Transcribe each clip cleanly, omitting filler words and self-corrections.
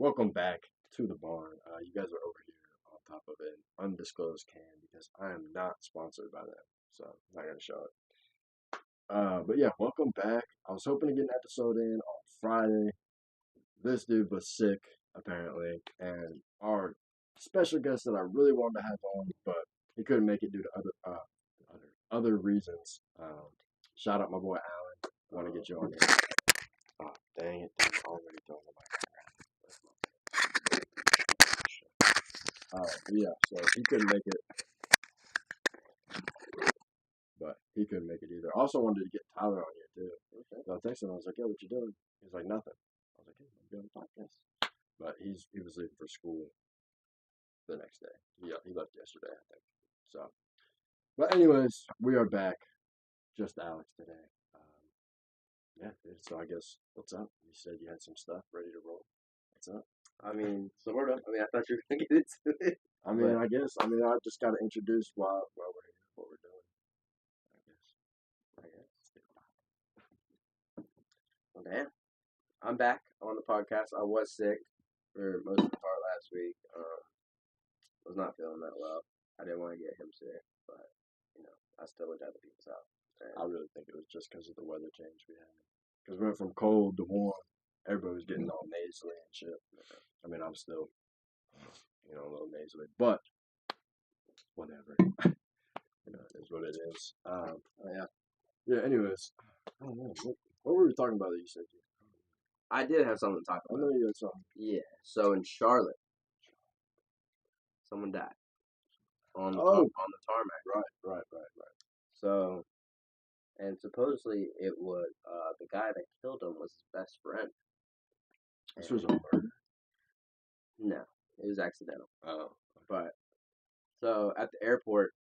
Welcome back to the barn. You guys are over here on top of an undisclosed can because I am not sponsored by them, so I'm not gonna show it. But yeah, welcome back. I was hoping to get an episode in on Friday. This dude was sick apparently, and our special guest that I really wanted to have on, but he couldn't make it due to other reasons. Shout out my boy Alan. I want to get you on here. Oh, dang it! Dude, already throwing the mic. Yeah, so he couldn't make it, but he couldn't make it either. I also wanted to get Tyler on here too. Okay. So I texted him. I was like, "Yo, what you doing?" He's like, "Nothing." I was like, "Hey, I'm doing a podcast." But he was leaving for school the next day. He left yesterday, I think. So, but anyways, we are back. Just Alex today. Yeah, dude, so I guess what's up? You said you had some stuff ready to roll. What's up? I mean, sort of. I mean, I thought you were gonna get into it. I mean, I guess. I mean, I just got to introduce why we're here, what we're doing. I guess. Well, damn. I'm back on the podcast. I was sick for most of the part last week. Was not feeling that well. I didn't want to get him sick, but I still looked at the people's house. I really think it was just because of the weather change we had. Because we went from cold to warm. Everybody was getting all nasally and shit. I mean, I'm still, a little nasally, but whatever. It is what it is. Yeah. Yeah. Anyways, I don't know what were we talking about that you said. I did have something to talk I about. know you had something. Yeah. So in Charlotte, someone died on the tarmac. Right. So, and supposedly it was the guy that killed him was his best friend. This was a murder. No, it was accidental. Oh. But so at the airport,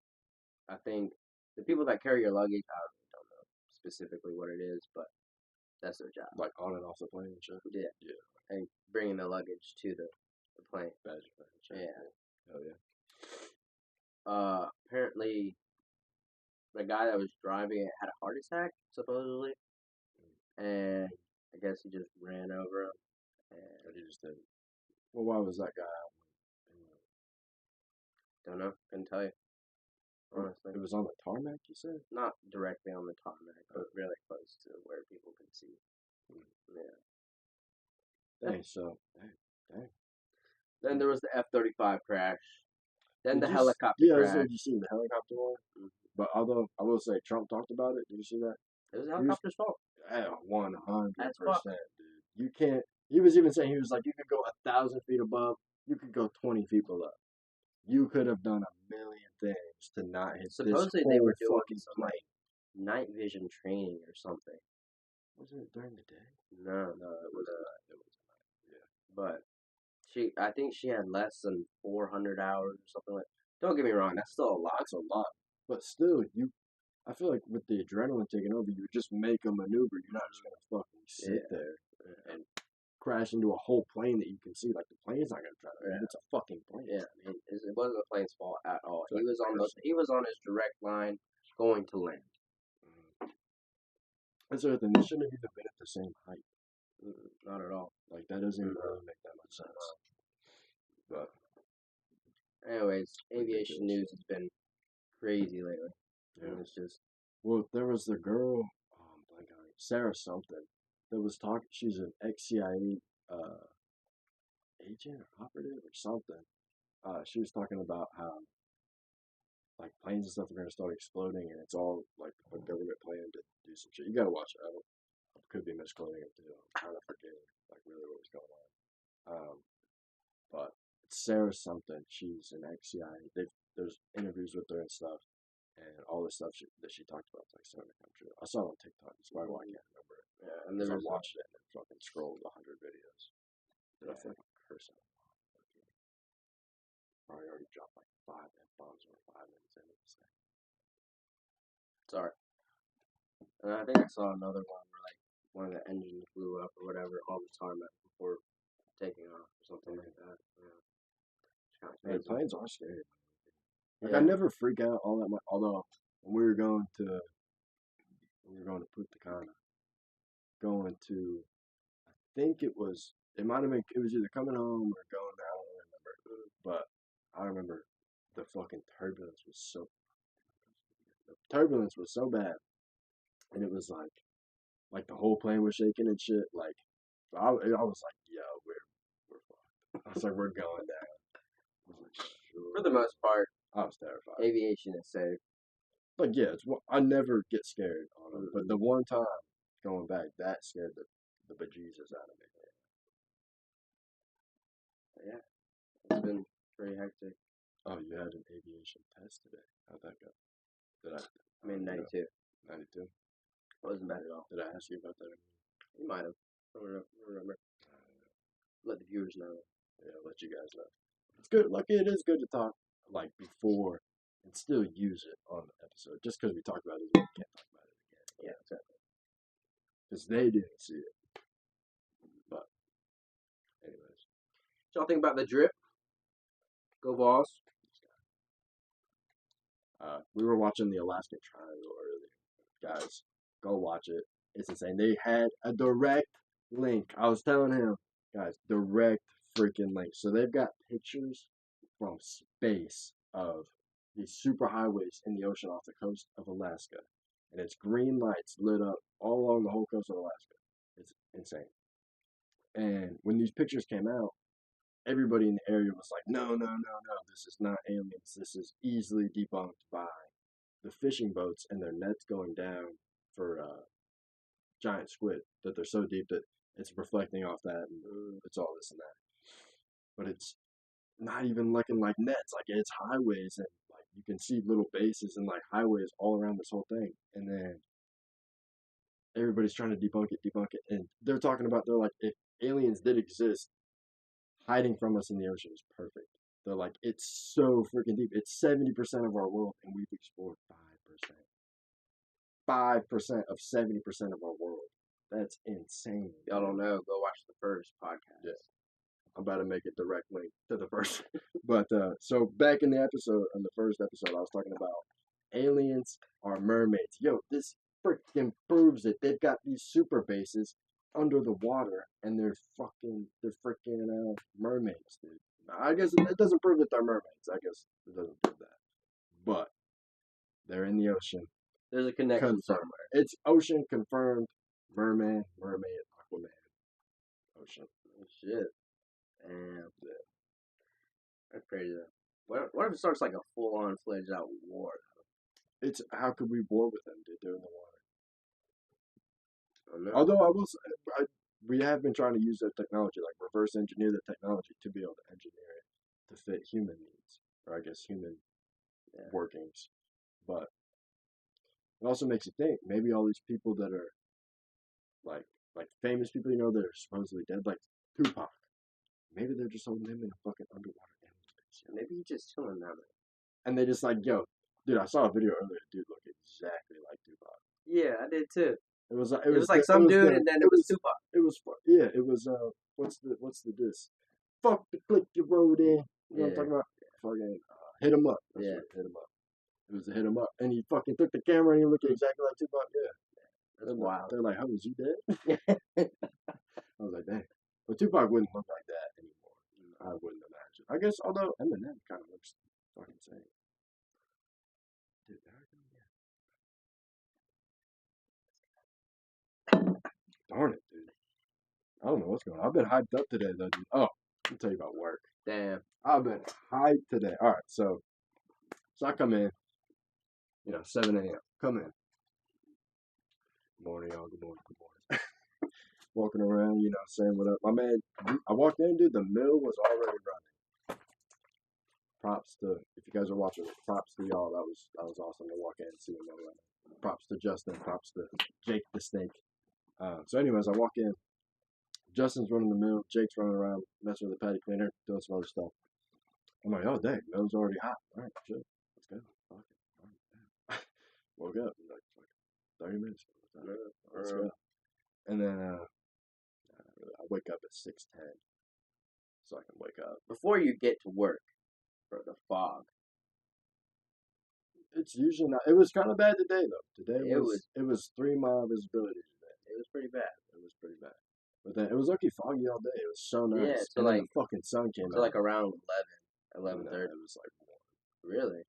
I think the people that carry your luggage, I don't know specifically what it is, but that's their job. Like on and off the plane and shit. Yeah. Yeah. And bringing the luggage to the plane. Badge plane. Yeah. Hell yeah. Apparently, the guy that was driving it had a heart attack, supposedly, and I guess he just ran over him. And he just didn't. Well, why was that guy out? Don't know. Couldn't tell you. Honestly. It was on the tarmac, you said? Not directly on the tarmac, but really close to where people can see. Yeah. Dang, so, dang. Then there was the F-35 crash. Then the helicopter crash. Yeah, so you see the helicopter one? Mm-hmm. But although, I will say, Trump talked about it. Did you see that? It was the helicopter's fault. 100%, dude. You can't, he was even saying, he was like, you could go 1,000 feet above, you could go 20 feet below. You could have done a million things to not hit Supposedly this they were doing fucking some like night vision training or something. Was it during the day? No, it was night. Yeah. But I think she had less than 400 hours or something like that. Don't get me wrong, that's still a lot. That's a lot. But still, I feel like with the adrenaline taking over, you just make a maneuver. You're not just gonna fucking sit there and crash into a whole plane that you can see. Like the plane's not gonna try to. It's a fucking plane. Yeah, I mean, it wasn't the plane's fault at all. He was on his direct line going to land. That's the other thing. They shouldn't have even been at the same height. Not at all. Like that doesn't even really make that much sense. But anyways, aviation news has been crazy lately. Yeah. And it's just there was the girl, Sarah something, that was talking. She's an ex-CIA agent or operative or something. She was talking about how like planes and stuff are gonna start exploding, and it's all like a government plan to do some shit. You gotta watch it. I could be misquoting it too. I'm kind of forgetting like really what was going on. But it's Sarah something. She's an ex-CIA. There's interviews with her and stuff, and all the stuff that she talked about is like starting to come true. I saw it on TikTok. That's probably why I can't remember it. Yeah, and then I watched it and fucking scrolled 100 videos. Did I fucking curse out? Probably already dropped like 5 F-bombs or 5 minutes into this thing. Sorry. And I think I saw another one where like one of the engines blew up or whatever on the tarmac before taking off or something like that. Yeah. Planes are scary. Like I never freak out all that much. Although when we were going to Punta Cana, I think it was It might have been. It was either coming home or going. I don't remember. But I remember the fucking turbulence was so. The turbulence was so bad, and it was like the whole plane was shaking and shit. Like I was like, yo, we're fucked. I was like, we're going down. I was like, sure. For the most part, I was terrified. aviation is safe. But yeah, I never get scared on them. But the one time going back, that scared the bejesus out of me. Yeah, it's been pretty hectic. Oh, you had an aviation test today. How'd that go? Did I? I mean, 92. 92. Wasn't bad at all. Did I ask you about that? You might have. I don't remember. Let the viewers know. Yeah, I'll let you guys know. It's good. Like it is good to talk like before and still use it on the episode. Just because we talked about it, we can't talk about it again. Yeah, exactly. Because they didn't see it. But, anyways. What y'all think about the drip? Go Vols. We were watching the Alaskan Triangle earlier. Guys, go watch it. It's insane. They had a direct link. I was telling him, guys, direct freaking link. So they've got pictures from space of these super highways in the ocean off the coast of Alaska. And it's green lights lit up all along the whole coast of Alaska. It's insane. And when these pictures came out, everybody in the area was like, no, this is not aliens. This is easily debunked by the fishing boats and their nets going down for giant squid, that they're so deep that it's reflecting off that and it's all this and that. But it's not even looking like nets. Like it's highways and like you can see little bases and like highways all around this whole thing. And then everybody's trying to debunk it. And they're talking about, they're like, if aliens did exist, hiding from us in the ocean is perfect. They're like, it's so freaking deep. It's 70% of our world, and we've explored 5%. 5% of 70% of our world. That's insane. Y'all don't know, go watch the first podcast. Yeah. I'm about to make a direct link to the first. But so back in the first episode, I was talking about aliens are mermaids. Yo, this freaking proves it. They've got these super bases under the water, and they're freaking mermaids, dude. I guess it doesn't prove that they're mermaids. I guess it doesn't prove that. But they're in the ocean. There's a connection somewhere. It's ocean confirmed. Merman, mermaid, Aquaman, ocean. Oh, shit. Damn. Yeah. That's crazy. What if it starts like a full-on, fledged-out war? It's how could we war with them, dude? They're in the water. I know. Although we have been trying to use that technology, like reverse engineer the technology to be able to engineer it to fit human needs, or I guess human workings. But it also makes you think, maybe all these people that are like famous people, that are supposedly dead, like Tupac, maybe they're just holding him in a fucking underwater space. Maybe he's just chilling down there. And they just like, yo, dude, I saw a video earlier. Dude looked exactly like Tupac. Yeah, I did too. It was like some dude, and then it was Tupac. It was what's the diss? Fuck the click you wrote in. You know what I'm talking about? Fucking hit him up. That's right, hit him up. It was a hit him up, and he fucking took the camera and he looked exactly like Tupac. Yeah, that's wild. They're like, "How was you dead?" I was like, "Dang," but Tupac wouldn't look like that anymore. I wouldn't imagine. I guess, although Eminem kind of looks fucking same. Dude, darn it, dude. I don't know what's going on. I've been hyped up today, though, dude. Oh, let me tell you about work. Damn. I've been hyped today. All right, so I come in, 7 a.m. Come in. Good morning, y'all. Good morning. Walking around, saying what up. My man, I walked in, dude, the mill was already running. Props to, if you guys are watching it, props to y'all. That was awesome to walk in and see the mill running. Props to Justin. Props to Jake the Snake. So anyways, I walk in. Justin's running the mill. Jake's running around, messing with the patty cleaner, doing some other stuff. I'm like, oh, dang, mill's already hot. All right, shit. Let's go. Fuck it. All right, woke up. Like, 30 minutes. Let's go. And then I wake up at 6:10 so I can wake up. Before you get to work, for the fog. It's usually not. It was kind of bad today, though. Today it was 3 mile visibility today. It was pretty bad. It was pretty bad. But then it was lucky foggy all day. It was so Yeah, nice. so And then like the fucking sun came so out. like around 11, No, 11:30. it was like one. Really?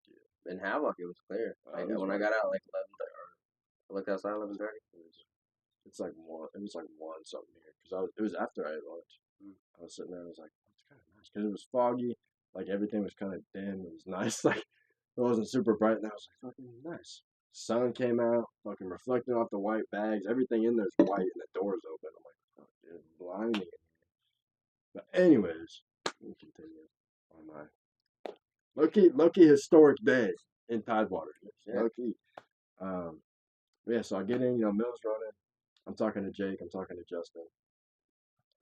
In Havoc, it was clear. It Like was when I like got out, like 11:30. I looked outside 11:30. it's like one. It was like one something here because I was. It was after I ate lunch. Mm. I was sitting there. I was like, oh, it's kind of nice because it was foggy. Like everything was kind of dim. It was nice. Like it wasn't super bright, and I was like, fucking nice. Sun came out, fucking reflecting off the white bags. Everything in there's white, and the doors open. I'm like, fuck, it's blinding. But anyways, we continue on my low-key historic day in Tidewater. Yeah. Low-key. Um, yeah, so I get in, Mill's running. I'm talking to Jake. I'm talking to Justin.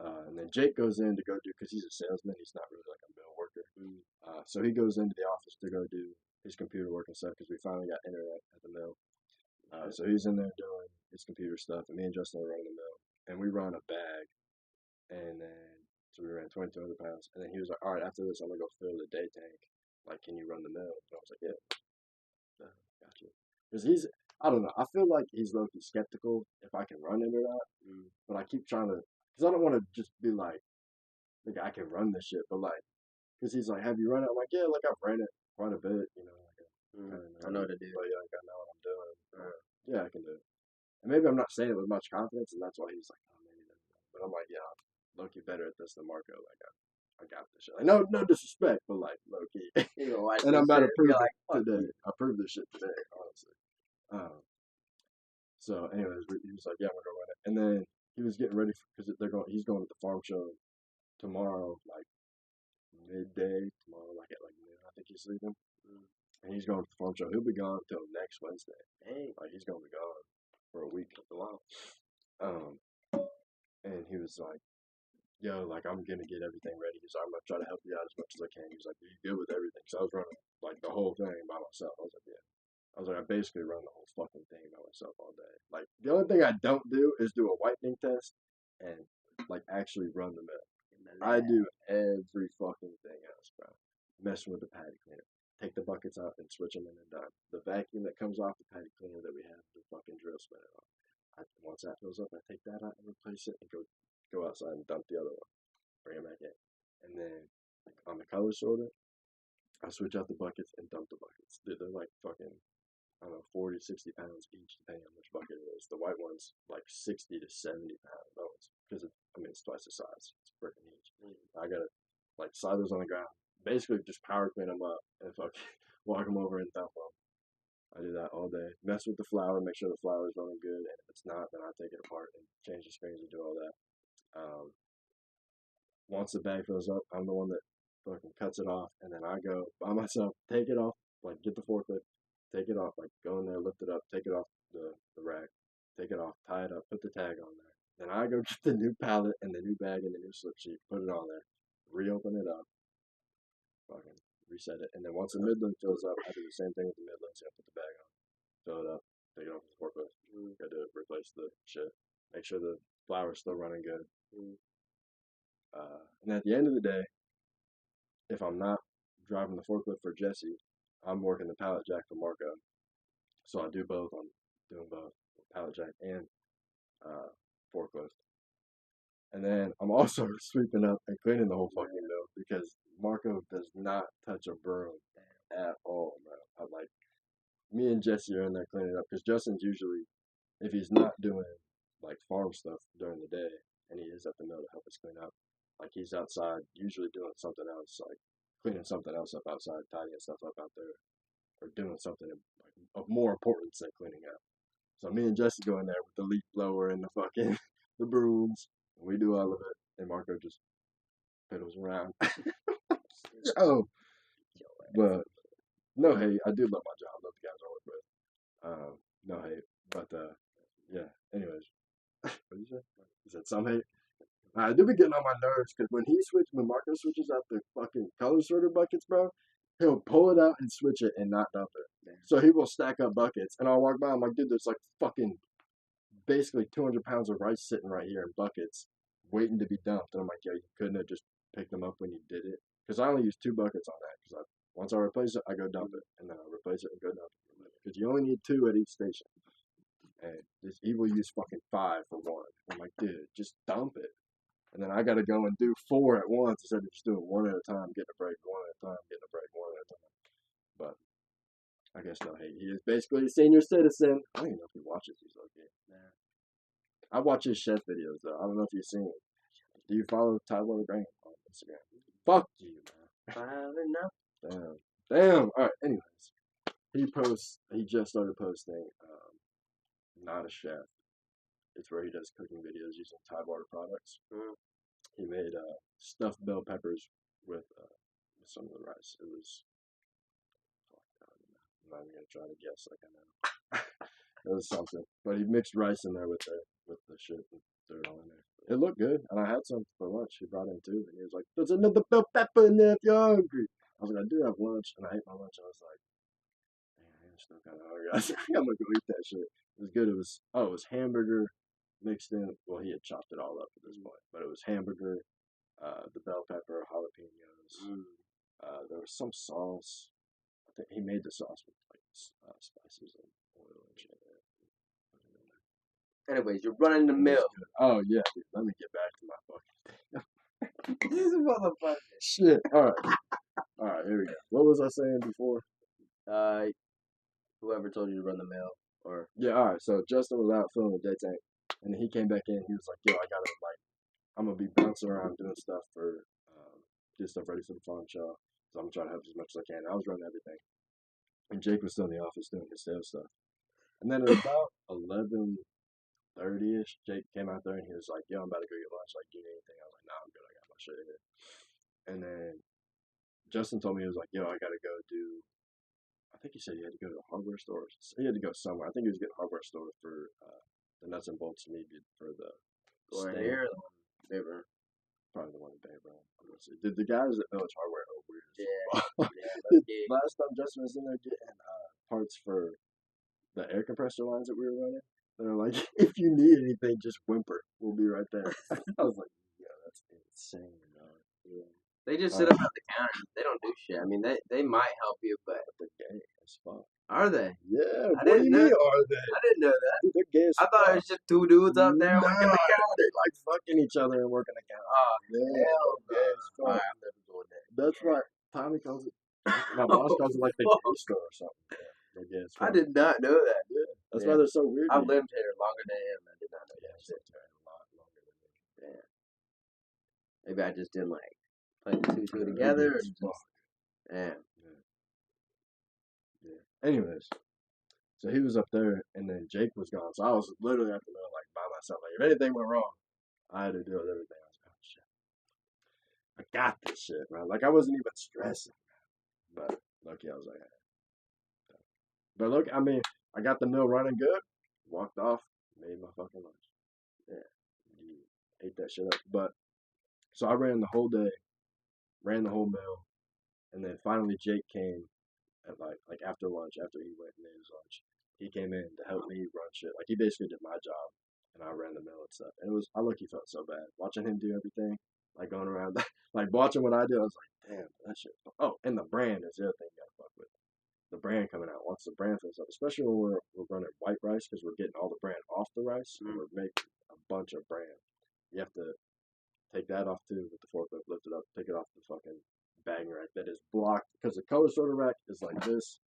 And then Jake goes in to go do, because he's a salesman. He's not really like a mill worker. So he goes into the office to go do his computer work and stuff because we finally got internet at the mill. So he's in there doing his computer stuff, and me and Justin are running the mill. And we run a bag, and then, so we ran 22 other pounds. And then he was like, all right, after this, I'm going to go fill the day tank. Like, can you run the mill? And I was like, yeah, gotcha. Because I don't know, I feel like he's low-key skeptical if I can run it or not. But I keep trying to, because I don't want to just be like I can run this shit, but like, because he's like, have you run it? I'm like, yeah, like I've ran it quite a bit, like I know what to do. but yeah, like I know what I'm doing. Yeah, I can do it. And maybe I'm not saying it with much confidence, and that's why he's like, oh, maybe that's not. But I'm like, yeah, I'm low-key better at this than Marco. Like, I got this shit. Like, no disrespect, but like, low-key. You know, watch And I'm this about shit to and be prove it like, fuck today. you. I proved this shit today, honestly. Um, so, anyways, he was like, "Yeah, I'm gonna go run it," and then he was getting ready because they're going. He's going to the farm show tomorrow, like midday tomorrow, like at like noon. I think he's leaving, and he's going to the farm show. He'll be gone until next Wednesday. Dang. Like he's gonna be gone for a week. Wow. Um, and he was like, "Yo, like I'm gonna get everything ready. He's like, I'm gonna try to help you out as much as I can." He's like, "Are you good with everything?" So I was running like the whole thing by myself. I was like, "Yeah." I was like, I basically run the whole fucking thing by myself all day. Like, the only thing I don't do is do a whitening test and, like, actually run the mill. I do every fucking thing else, bro. Messing with the paddock cleaner. Take the buckets out and switch them in and done. The vacuum that comes off the paddock cleaner that we have, the fucking drill spinner on. Once that fills up, I take that out and replace it and go outside and dump the other one. Bring it back in. And then, like, on the color sorter, I switch out the buckets and dump the buckets. They're like fucking, I don't know, 40, 60 pounds each, depending on which bucket it is. The white one's like 60 to 70 pounds. That one's, because it's twice the size. It's freaking huge. I gotta, like, slide those on the ground. Basically, just power clean them up and fucking walk them over and dump them. I do that all day. Mess with the flour, make sure the flour is running good. And if it's not, then I take it apart and change the springs and do all that. Once the bag fills up, I'm the one that fucking cuts it off, and then I go by myself, take it off, like get the forklift, take it off, like go in there, lift it up, take it off the rack, take it off, tie it up, put the tag on there. Then I go get the new pallet and the new bag and the new slip sheet, put it on there, reopen it up, fucking reset it, and then once the Midland fills up, I do the same thing with the Midland. So I put the bag on, fill it up, take it off the forklift, got to replace the shit, make sure the flour's still running good. And at the end of the day, if I'm not driving the forklift for Jesse, I'm working the pallet jack for Marco. So I do both. I'm doing both pallet jack and forklift. And then I'm also sweeping up and cleaning the whole fucking mill because Marco does not touch a broom at all, bro. Like, me and Jesse are in there cleaning up because Justin's usually, if he's not doing like farm stuff during the day and he is at the mill to help us clean up, like he's outside usually doing something else, like cleaning something else up outside, tidying stuff up out there, or doing something of more importance than cleaning up. So me and Jesse go in there with the leaf blower and the fucking the brooms, and we do all of it, and Marco just fiddles around. Oh, but no hate. I do love my job. Love the guys I work with. No hate, but yeah. Anyways, what did you say? You said some hate. I do be getting on my nerves because when Marco switches out the fucking color sorter buckets, bro, he'll pull it out and switch it and not dump it. So he will stack up buckets, and I'll walk by. I'm like, dude, there's like fucking basically 200 pounds of rice sitting right here in buckets, waiting to be dumped. And I'm like, yeah, you couldn't have just picked them up when you did it, because I only use 2 buckets on that. Because once I replace it, I go dump it, and then I replace it and go dump it. Because you only need 2 at each station. and he will use fucking 5 for one. I'm like, dude, just dump it. And then I got to go and do 4 at once instead of just doing one at a time, getting a break one at a time, getting a break one at a time. But I guess no hate. He is basically a senior citizen. I don't even know if he watches these okay. Nah. I watch his chef videos though. I don't know if you've seen it. Do you follow Tyler Graham on Instagram? Fuck you, man. I don't know. Damn. Damn. All right. Anyways, He just started posting. Not a chef. It's where he does cooking videos using Tide water products. Mm. He made stuffed bell peppers with some of the rice. It was. I'm not even gonna try to guess like I know. It was something, but he mixed rice in there with the shit and threw it all in there. It looked good, and I had some for lunch. He brought in 2, and he was like, "There's another bell pepper in there if you're hungry." I was like, "I do have lunch," and I ate my lunch. I was like, "Man, I'm still kind of hungry." I was like, "I'm gonna go eat that shit." It was good. It was hamburger mixed in. Well, he had chopped it all up at this point, but it was hamburger, the bell pepper, jalapenos. There was some sauce. I think he made the sauce with like spices and oil and shit. Anyways, you're running the mill. Oh yeah, dude, let me get back to my fucking. This motherfucker. Shit. All right, here we go. What was I saying before? Whoever told you to run the mill, or Yeah, all right. So Justin was out filming the day tank, and he came back in. He was like, "Yo, I'm gonna be bouncing around doing stuff for, get stuff ready for the farm show. So I'm trying to help as much as I can." I was running everything, and Jake was still in the office doing his sales stuff. And then at about 11:30ish, Jake came out there and he was like, "Yo, I'm about to go get lunch. Like, do you need anything?" I was like, "Nah, I'm good. I got my shit here." And then Justin told me, he was like, "Yo, I gotta go do." I think he said he had to go to a hardware store. He had to go somewhere. I think he was getting a hardware store for the nuts and bolts needed for the or stand. here, Baber. Probably the one in Baber. The guys at Village Hardware are weird. Yeah. Last time Justin was in there getting parts for the air compressor lines that we were running, they're like, "If you need anything, just whimper. We'll be right there." I was like, "Yeah, that's insane, dog." Yeah. They just sit up at the counter. They don't do shit. I mean, they might help you, but they're gay as fuck. Are they? Yeah. I What do didn't you know mean? that. Are they? I didn't know that. Dude, they're gay as I fuck. thought it was just 2 dudes up there Nah, working the counter. they like fucking each other and working the counter. Oh, Yeah, hell they're gay as no. fuck. Alright, I'm never doing that. That's right. Tommy calls it. My boss calls it like the gay store or something. Yeah, they're gay as I fuck. did not know that. Yeah, that's why they're so weird. I've lived here longer than him. I did not know that shit. A lot longer than me. Yeah. Maybe I just didn't like put the two together. Or just, yeah. Anyways, so he was up there, and then Jake was gone. So I was literally at the middle, like by myself. Like if anything went wrong, I had to deal with everything. I was like, "Oh shit, I got this shit, man." Like I wasn't even stressing, but lucky I was like, "Hey." But look, I mean, I got the mill running good. Walked off, made my fucking lunch. Yeah, ate that shit up. But so I ran the whole day, ran the whole mill, and then finally Jake came at like after lunch, after he went and made his lunch. He came in to help me run shit. Like he basically did my job, and I ran the mill and stuff. And I look, he felt so bad watching him do everything, like going around, like watching what I do. I was like, damn, that shit. Oh, and the brand is the other thing you gotta fuck with. The brand coming out. Once the brand fills up, especially when we're running white rice because we're getting all the brand off the rice, and we're making a bunch of brand. You have to take that off too with the forklift, lift it up, take it off the fucking bagging rack that is blocked because the color sorter rack is like this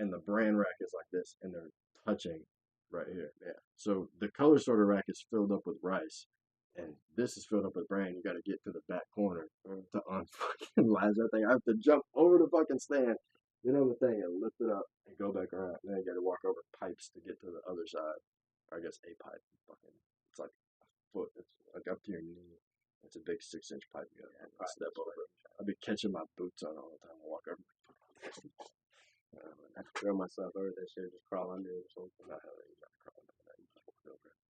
and the brand rack is like this and they're touching right here. Yeah. So the color sorter rack is filled up with rice and this is filled up with brand. You got to get to the back corner to unfucking latch that thing. I have to jump over the fucking stand, get on the thing and lift it up and go back around. And then you got to walk over pipes to get to the other side. Or I guess a pipe. Fucking, it's like a foot. It's like up to your knee. It's a big 6-inch pipe. You gotta step over it. I'll be catching my boots on all the time. I walk over. I throw myself over that shit, just crawl under it or something. Not how you gotta crawl under that. You just walk over it.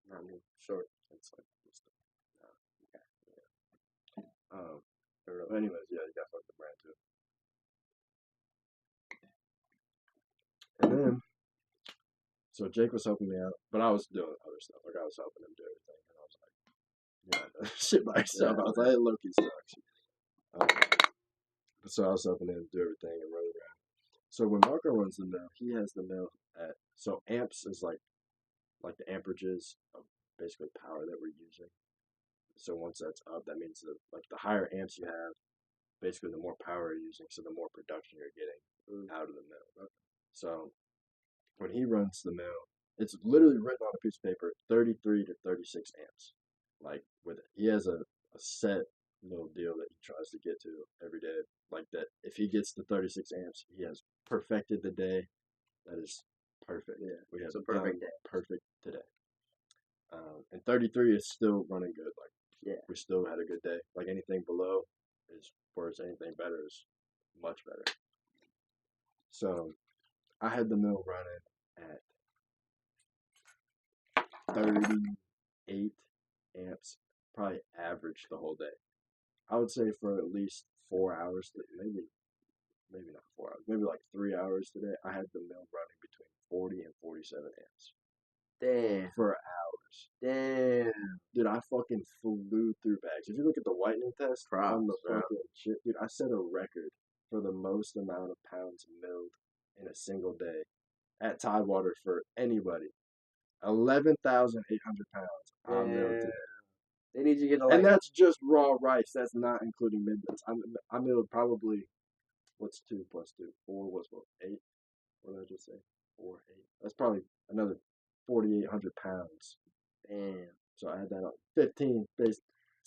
Not me. Short. It's like just okay. Yeah. Anyways, yeah, you gotta fuck the brand too. And then, so Jake was helping me out, but I was doing other stuff. Like I was helping him do everything, and I was like, yeah, shit by yourself. I was like, hey, Loki sucks. So I was helping him do everything and run around. So when Marco runs the mill, he has the mill at, so amps is like like the amperages of basically power that we're using. So once that's up, that means that like the higher amps you have, basically the more power you're using, so the more production you're getting out of the mill. So when he runs the mill, it's literally written on a piece of paper, 33 to 36 amps. Like with it, he has a set little deal that he tries to get to every day. Like that, if he gets to 36 amps, he has perfected the day. That is perfect. Yeah, We have it's a perfect day. Perfect today. And 33 is still running good. Like Yeah, we still had a good day. Like anything below is worse. Anything better is much better. So I had the mill running at 38 amps, probably average the whole day. I would say for at least 4 hours, maybe not 4 hours, maybe like 3 hours today. I had the mill running between 40 and 47 amps damn, for hours. damn. Dude, I fucking flew through bags. If you look at the whitening test on the Bro. fucking shit, dude, I set a record for the most amount of pounds milled in a single day at Tidewater for anybody. 11,800 pounds I milled Damn. today. They need you to get to And like, that's just raw rice. That's not including midlands. I milled probably, what's 2 plus 2? 4, what's what? 8? What did I just say? 4, 8. That's probably another 4,800 pounds. damn. So I had that on 15, base,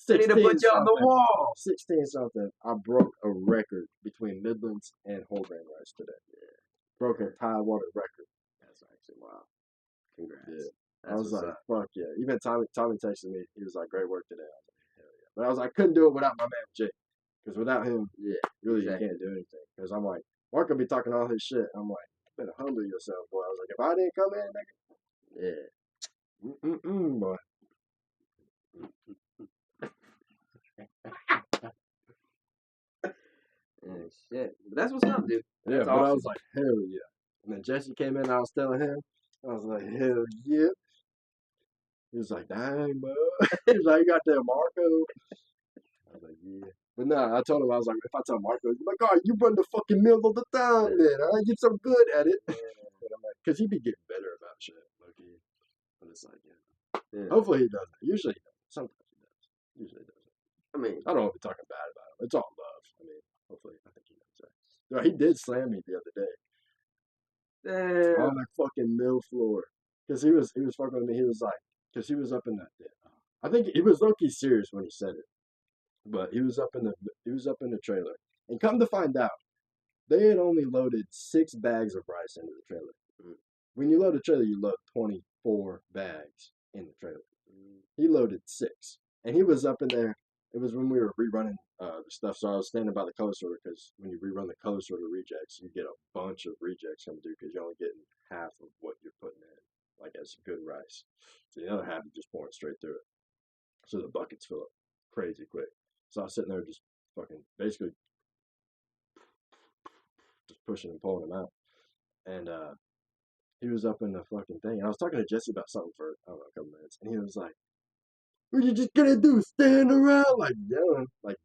They need to 16 put you on the something. wall. 16 something. I broke a record between Midlands and whole grain rice today. Yeah. Broke a Tidewater record. That's actually wow. Congrats. Yeah. That's I was like, up. fuck yeah. Even Tommy texted me. He was like, great work today. I was like, hell yeah. But I was like, couldn't do it without my man Jake. Because without him, Yeah, really, exactly. you can't do anything. Because I'm like, Mark could be talking all his shit. I'm like, you better humble yourself, boy. I was like, if I didn't come in, nigga. Yeah. Boy. And shit. But that's what's up, dude. Yeah, That's but I awesome. was like, hell yeah. And then Jesse came in, I was telling him, I was like, hell yeah. He was like, dang, bro. He was like, you got that Marco? I was like, yeah. But nah, I told him, I was like, if I tell Marco, he's like, oh, you run the fucking mill all the time, man. I get so good at it. But I'm like, because he be getting better about shit, Loki. But it's like, yeah. Hopefully he doesn't. Usually he doesn't. Sometimes he does. Usually he doesn't. I mean, I don't want to be talking bad about him. It's all love. I mean, hopefully, I think he knows that. You know, he did slam me the other day damn. on the fucking mill floor because he was fucking with me. He was like, because he was up in that. I think he was low key serious when he said it, but he was up in the trailer, and come to find out, they had only loaded 6 bags of rice into the trailer. Mm. When you load a trailer, you load 24 bags in the trailer. He loaded 6, and he was up in there. It was when we were rerunning the stuff, so I was standing by the color sorter because when you rerun the color sorter rejects, you get a bunch of rejects coming through because you're only getting half of what you're putting in, like as good rice. So the other half is just pouring straight through it. So the buckets fill up crazy quick. So I was sitting there just fucking basically just pushing and pulling them out, and he was up in the fucking thing. And I was talking to Jesse about something for I don't know a couple minutes, and he was like, "What you just gonna do? Stand around like yelling, like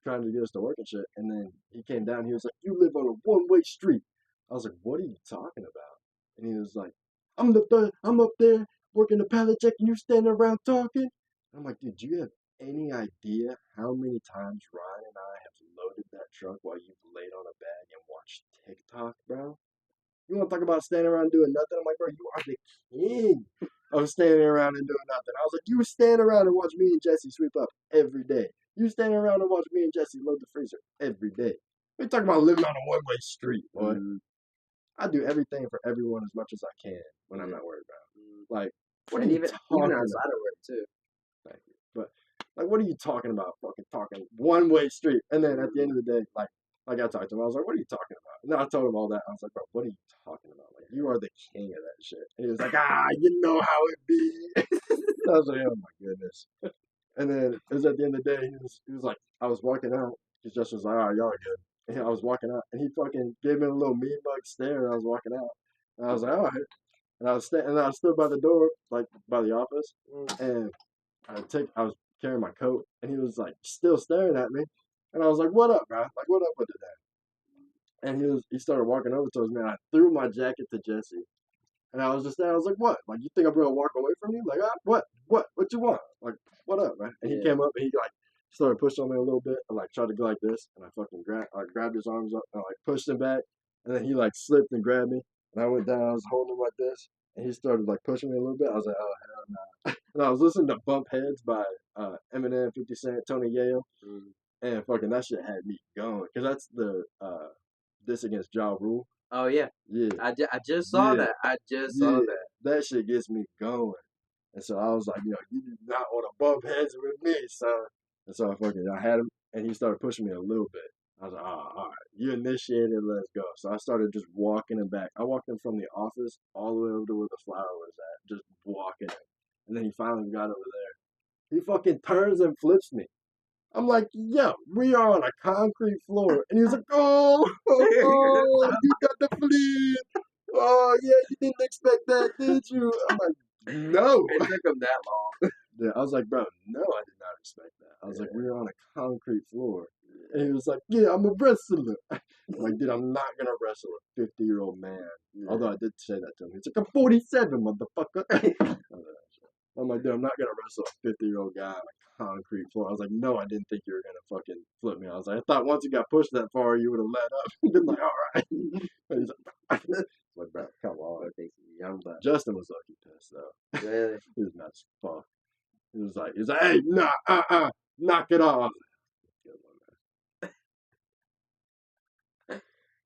trying to get us to work and shit." And then he came down. He was like, "You live on a one-way street." I was like, "What are you talking about?" And he was like, I'm up there working the pallet jack, and you standing around talking." I'm like, "Dude, do you have any idea how many times Ryan and I have loaded that truck while you've laid on a bag and watched TikTok, bro? You want to talk about standing around doing nothing?" I'm like, "Bro, you are the king of standing around and doing nothing." I was like, "You stand around and watch me and Jesse sweep up every day. You stand around and watch me and Jesse load the freezer every day. We talking about living on a one-way street, boy. I do everything for everyone as much as I can when I'm not worried about it. Like, what and are you even talking outside about?" of work too. Thank you. But like, what are you talking about? Fucking talking one-way street. And then at the end of the day, like I talked to him, I was like, "What are you talking about?" And I told him all that. I was like, "Bro, what are you talking about? Like, you are the king of that shit." And he was like, "You know how it be." I was like, "Oh my goodness." And then it was at the end of the day, he was like, I was walking out. He just was like, "All right, y'all are good." And I was walking out, and he fucking gave me a little mean mug stare. And I was walking out, and I was like, "All right." And I stood by the door, like by the office, and I was carrying my coat, and he was like still staring at me, and I was like, "What up, bro? Like, what up with it?" And he started walking over towards me, and I threw my jacket to Jesse, And I was just there. I was like, what? Like, you think I'm gonna walk away from you? Like, what? What you want? Like, what up, man? And he Yeah. came up and he like started pushing on me a little bit and like tried to go like this. And I fucking grabbed his arms up and like pushed him back. And then he like slipped and grabbed me. And I went down. I was holding him like this. And he started like pushing me a little bit. I was like, oh hell no. And I was listening to Bump Heads by Eminem, 50 Cent, Tony Yayo. Mm. And fucking that shit had me going. Cause that's the this against Ja Rule. Oh yeah. Yeah. I just saw Yeah. that. I just Yeah, saw that. that shit gets me going. And so I was like, you do not want to bump heads with me, son. And so I had him, and he started pushing me a little bit. I was like, oh, all right, you initiated, let's go. So I started just walking him back. I walked him from the office all the way over to where the flower was at, just walking him. And then he finally got over there. He fucking turns and flips me. I'm like, yo, we are on a concrete floor. And he was like, oh, you got the flip. Oh, yeah, you didn't expect that, did you? I'm like, no. It took him that long. Yeah, I was like, bro, no, I did not expect that. I was like, we were on a concrete floor. And he was like, yeah, I'm a wrestler. I'm like, dude, I'm not going to wrestle a 50-year-old man. Yeah. Although I did say that to him. He's like, I'm 47, motherfucker. I'm like, dude, I'm not going to wrestle a 50-year-old guy on a concrete floor. I was like, no, I didn't think you were going to fucking flip me. I was like, I thought once you got pushed that far, you would have let up. He'd been like, all right. And he's like, bro, come on. Justin was lucky pissed, though. Really? He was nuts as fuck. He was like, hey, nah, knock it off.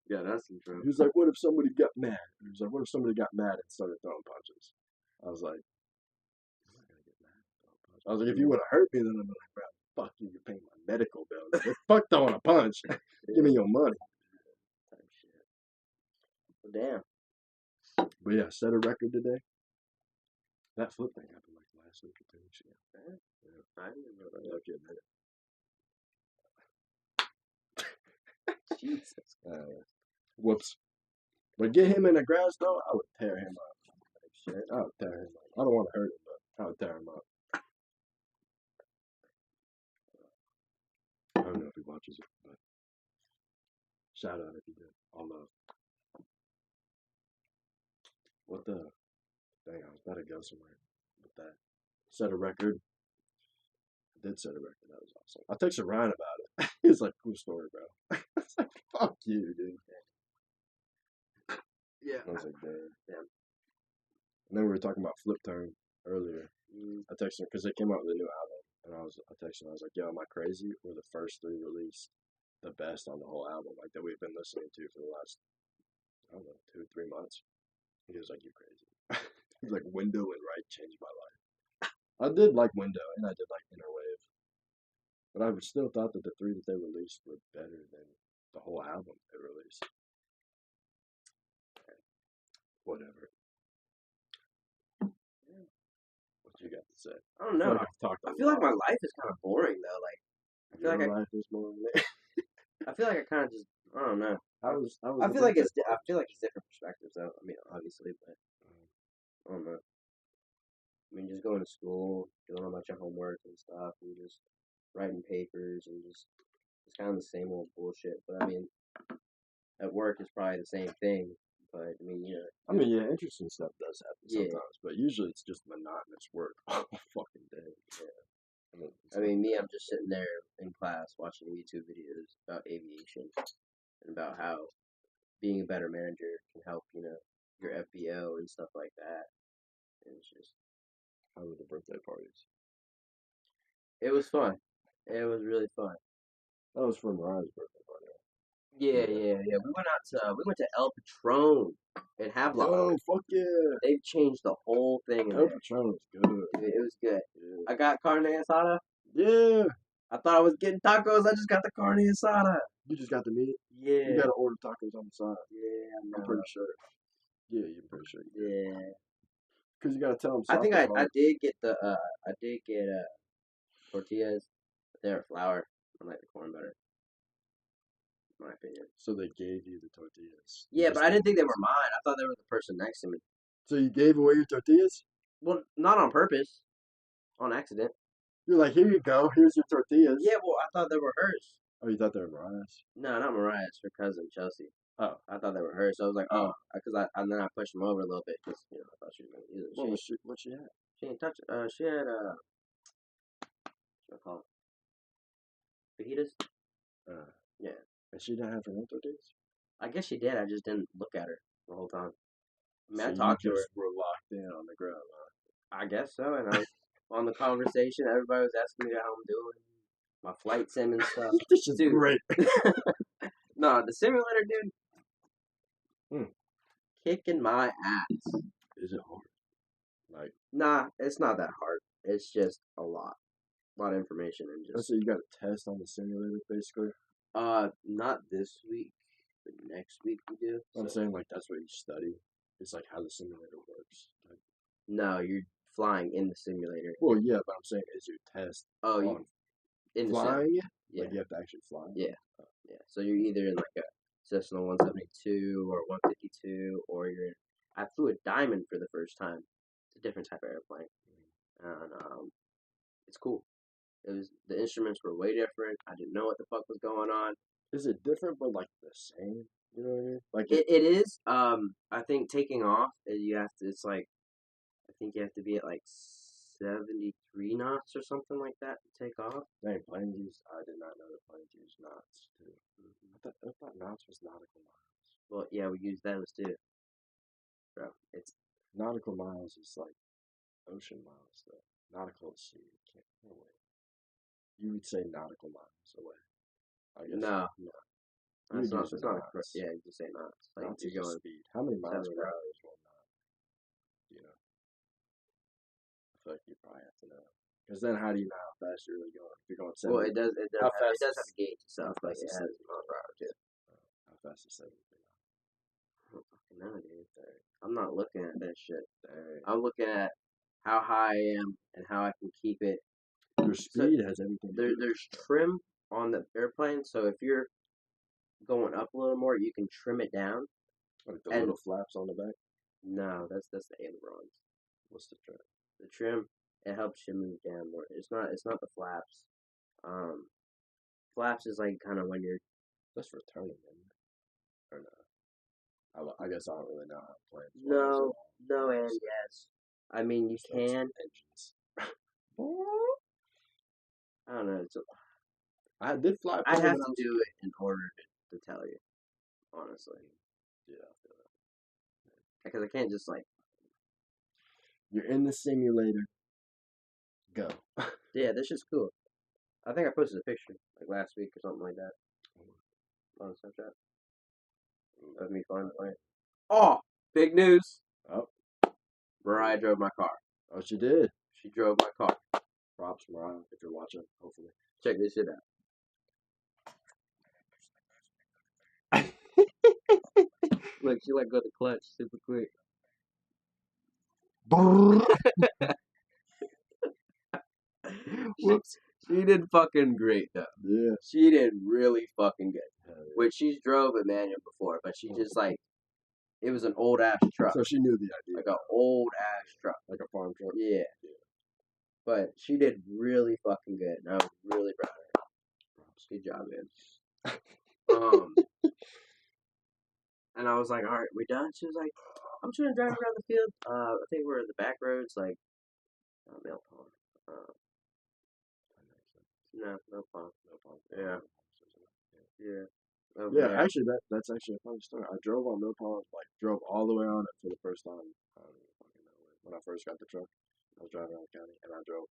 Yeah, that's the truth. He was like, what if somebody got mad? He was like, what if somebody got mad and started throwing punches? I was like, I'm not gonna get mad and throw a punch. I was like, if you would have hurt me, then I'd be like, bro, fuck you, you're paying my medical bill. Like, fuck throwing a punch. Give me your money. Type shit. Well, damn. But yeah, set a record today. That flip thing happened like last week or 2 weeks ago. Yeah. I didn't know that. Lucky admit it. Jesus. Whoops. But get him in the grass though, I would tear him up. Like shit, I would tear him up. I don't want to hurt him, but I would tear him up. I don't know if he watches it, but shout out if he did. All love. What the? Dang, I was about to go somewhere with that. Set a record. I did set a record. That was awesome. I texted Ryan about it. He's like, cool story, bro. I was like, fuck you, dude. Yeah. I was like, damn. And then we were talking about Flip Turn earlier. I texted him because they came out with a new album. And I texted him, I was like, yo, am I crazy? Or the first three released the best on the whole album, like that we've been listening to for the last, I don't know, 2 or 3 months. He was like, you're crazy. He's like, Window and Right changed my life. I did like Window and I did like Inner Wave. But I still thought that the three that they released were better than the whole album they released. Whatever. What you got to say? I don't know. I feel like my life is kind of boring though. Like I feel like life is boring. I feel like I kind of just I don't know. I feel like it's different perspectives though. I mean, obviously, but I don't know. I mean, just going to school, doing a bunch of homework and stuff, and just writing papers and just it's kind of the same old bullshit. But I mean, at work it's probably the same thing. But I mean, yeah, interesting stuff does happen sometimes, but usually it's just monotonous work all fucking day. Yeah. I mean, me, I'm just sitting there in class watching YouTube videos about aviation and about how being a better manager can help, your FBO and stuff like that. And it's just, how were the birthday parties? It was fun. It was really fun. That was for Mariah's birthday party. Yeah. We went to El Patron in Havelock. Oh, fuck yeah. They've changed the whole thing. El Patron was good. It was good. Yeah. I got carne asada. Yeah. I thought I was getting tacos. I just got the carne asada. You just got the meat? Yeah. You gotta order tacos on the side. Yeah, I'm pretty sure. Yeah, you're pretty sure. Yeah. Because you gotta tell them. I think I did get tortillas, but they were flour. I like the corn better. In my opinion. So they gave you the tortillas. Yeah, but I didn't think they were mine. I thought they were the person next to me. So you gave away your tortillas? Well, not on purpose. On accident. You're like, here you go. Here's your tortillas. Yeah, well, I thought they were hers. Oh, you thought they were Mariah's? No, not Mariah's. Her cousin, Chelsea. Oh, I thought they were hers. So I was like, oh, because and then I pushed them over a little bit because I thought she was gonna use it. what she had? She didn't touch it. She had what I call it, fajitas. Uh, Yeah, and she didn't have parental days. I guess she did. I just didn't look at her the whole time. I mean, So I you talked to her. just were locked in on the ground. I guess so, and I was on the conversation. Everybody was asking me how I'm doing, my flight sim and stuff. This is Dude, great. no, the simulator, dude, Hmm. kicking my ass. Is it hard? Like, Nah, it's not that hard. It's just a lot of information and let's just. say you got a test on the simulator, basically. Not this week, but next week we do. I'm So, saying like that's what you study. It's like how the simulator works. Like, no, you're flying in the simulator. well, yeah, but I'm saying is your test Oh, on in the sim. flying it? Yeah, Like you have to actually fly. yeah, yeah. So you're either in like a Cessna 172 or 152, or you're in. I flew a Diamond for the first time. It's a different type of airplane, and it's cool. It was the instruments were way different. I didn't know what the fuck was going on. Is it different but like the same? You know what I mean? Like It is. I think taking off, you have to. It's like I think you have to be at like 73 knots or something like that to take off. dang, planes use. I did not know that planes use knots too. I thought knots was nautical miles. Well, yeah, we use those too, bro. It's Nautical miles is like ocean miles though. Nautical is sea. You can't. No way. You would say nautical miles away. I guess no, no. you would use It's not a knots. yeah. You just say knots. Like Knots is you're just going speed. How many miles 70 per knots. hour is one knot? You know, I feel like you probably have to know. Because then, how do you know how fast you're really going? If you're going Well, 70, it does how have, it fast does is have a gauge how itself. Like fast it is has 70 miles per hour too. How fast is 70 I don't fucking know, dude. I'm not looking at that shit. Dang. I'm looking at how high I am and how I can keep it. Your speed has everything to do with There's trim on the airplane, so if you're going up a little more, you can trim it down. like the And little flaps on the back. no, that's the ailerons. What's the trim? The trim it helps you move down more. It's not the flaps. Um, flaps is like kind of when you're That's for turning, isn't it? Or no? I guess I don't really know how planes fly. no no and yes. I mean you So it's can. engines. I don't know. I did fly a I'd plane have when I to was a do kid. it in order to tell you, honestly, Yeah, I feel that. because I can't just like. You're in the simulator. Go. Yeah, this is cool. I think I posted a picture like last week or something like that on Snapchat of me flying the plane. Oh, big news! Oh, Mariah drove my car. oh, she did. She drove my car. Props, Mariah, if you're watching. Hopefully. Check this shit out. Look, she like got the clutch super quick. Whoops. She did fucking great though. Yeah. She did really fucking good. Hell yeah. Which she's drove a manual before, but she just like it was an old ass truck, So she knew the idea. like an old ass truck. Like a farm truck. Yeah. But she did really fucking good, and I was really proud of her. Good job, man. And I was like, all right, we done? She was like, I'm just gonna drive around the field. I think we're in the back roads, like Mill Pond. No pond. No problem. Yeah. Yeah. Yeah, actually, that's actually a funny story. I drove on Mill Pond, like drove all the way on it for the first time. I don't even fucking know when I first got the truck. I was driving around the county, and I drove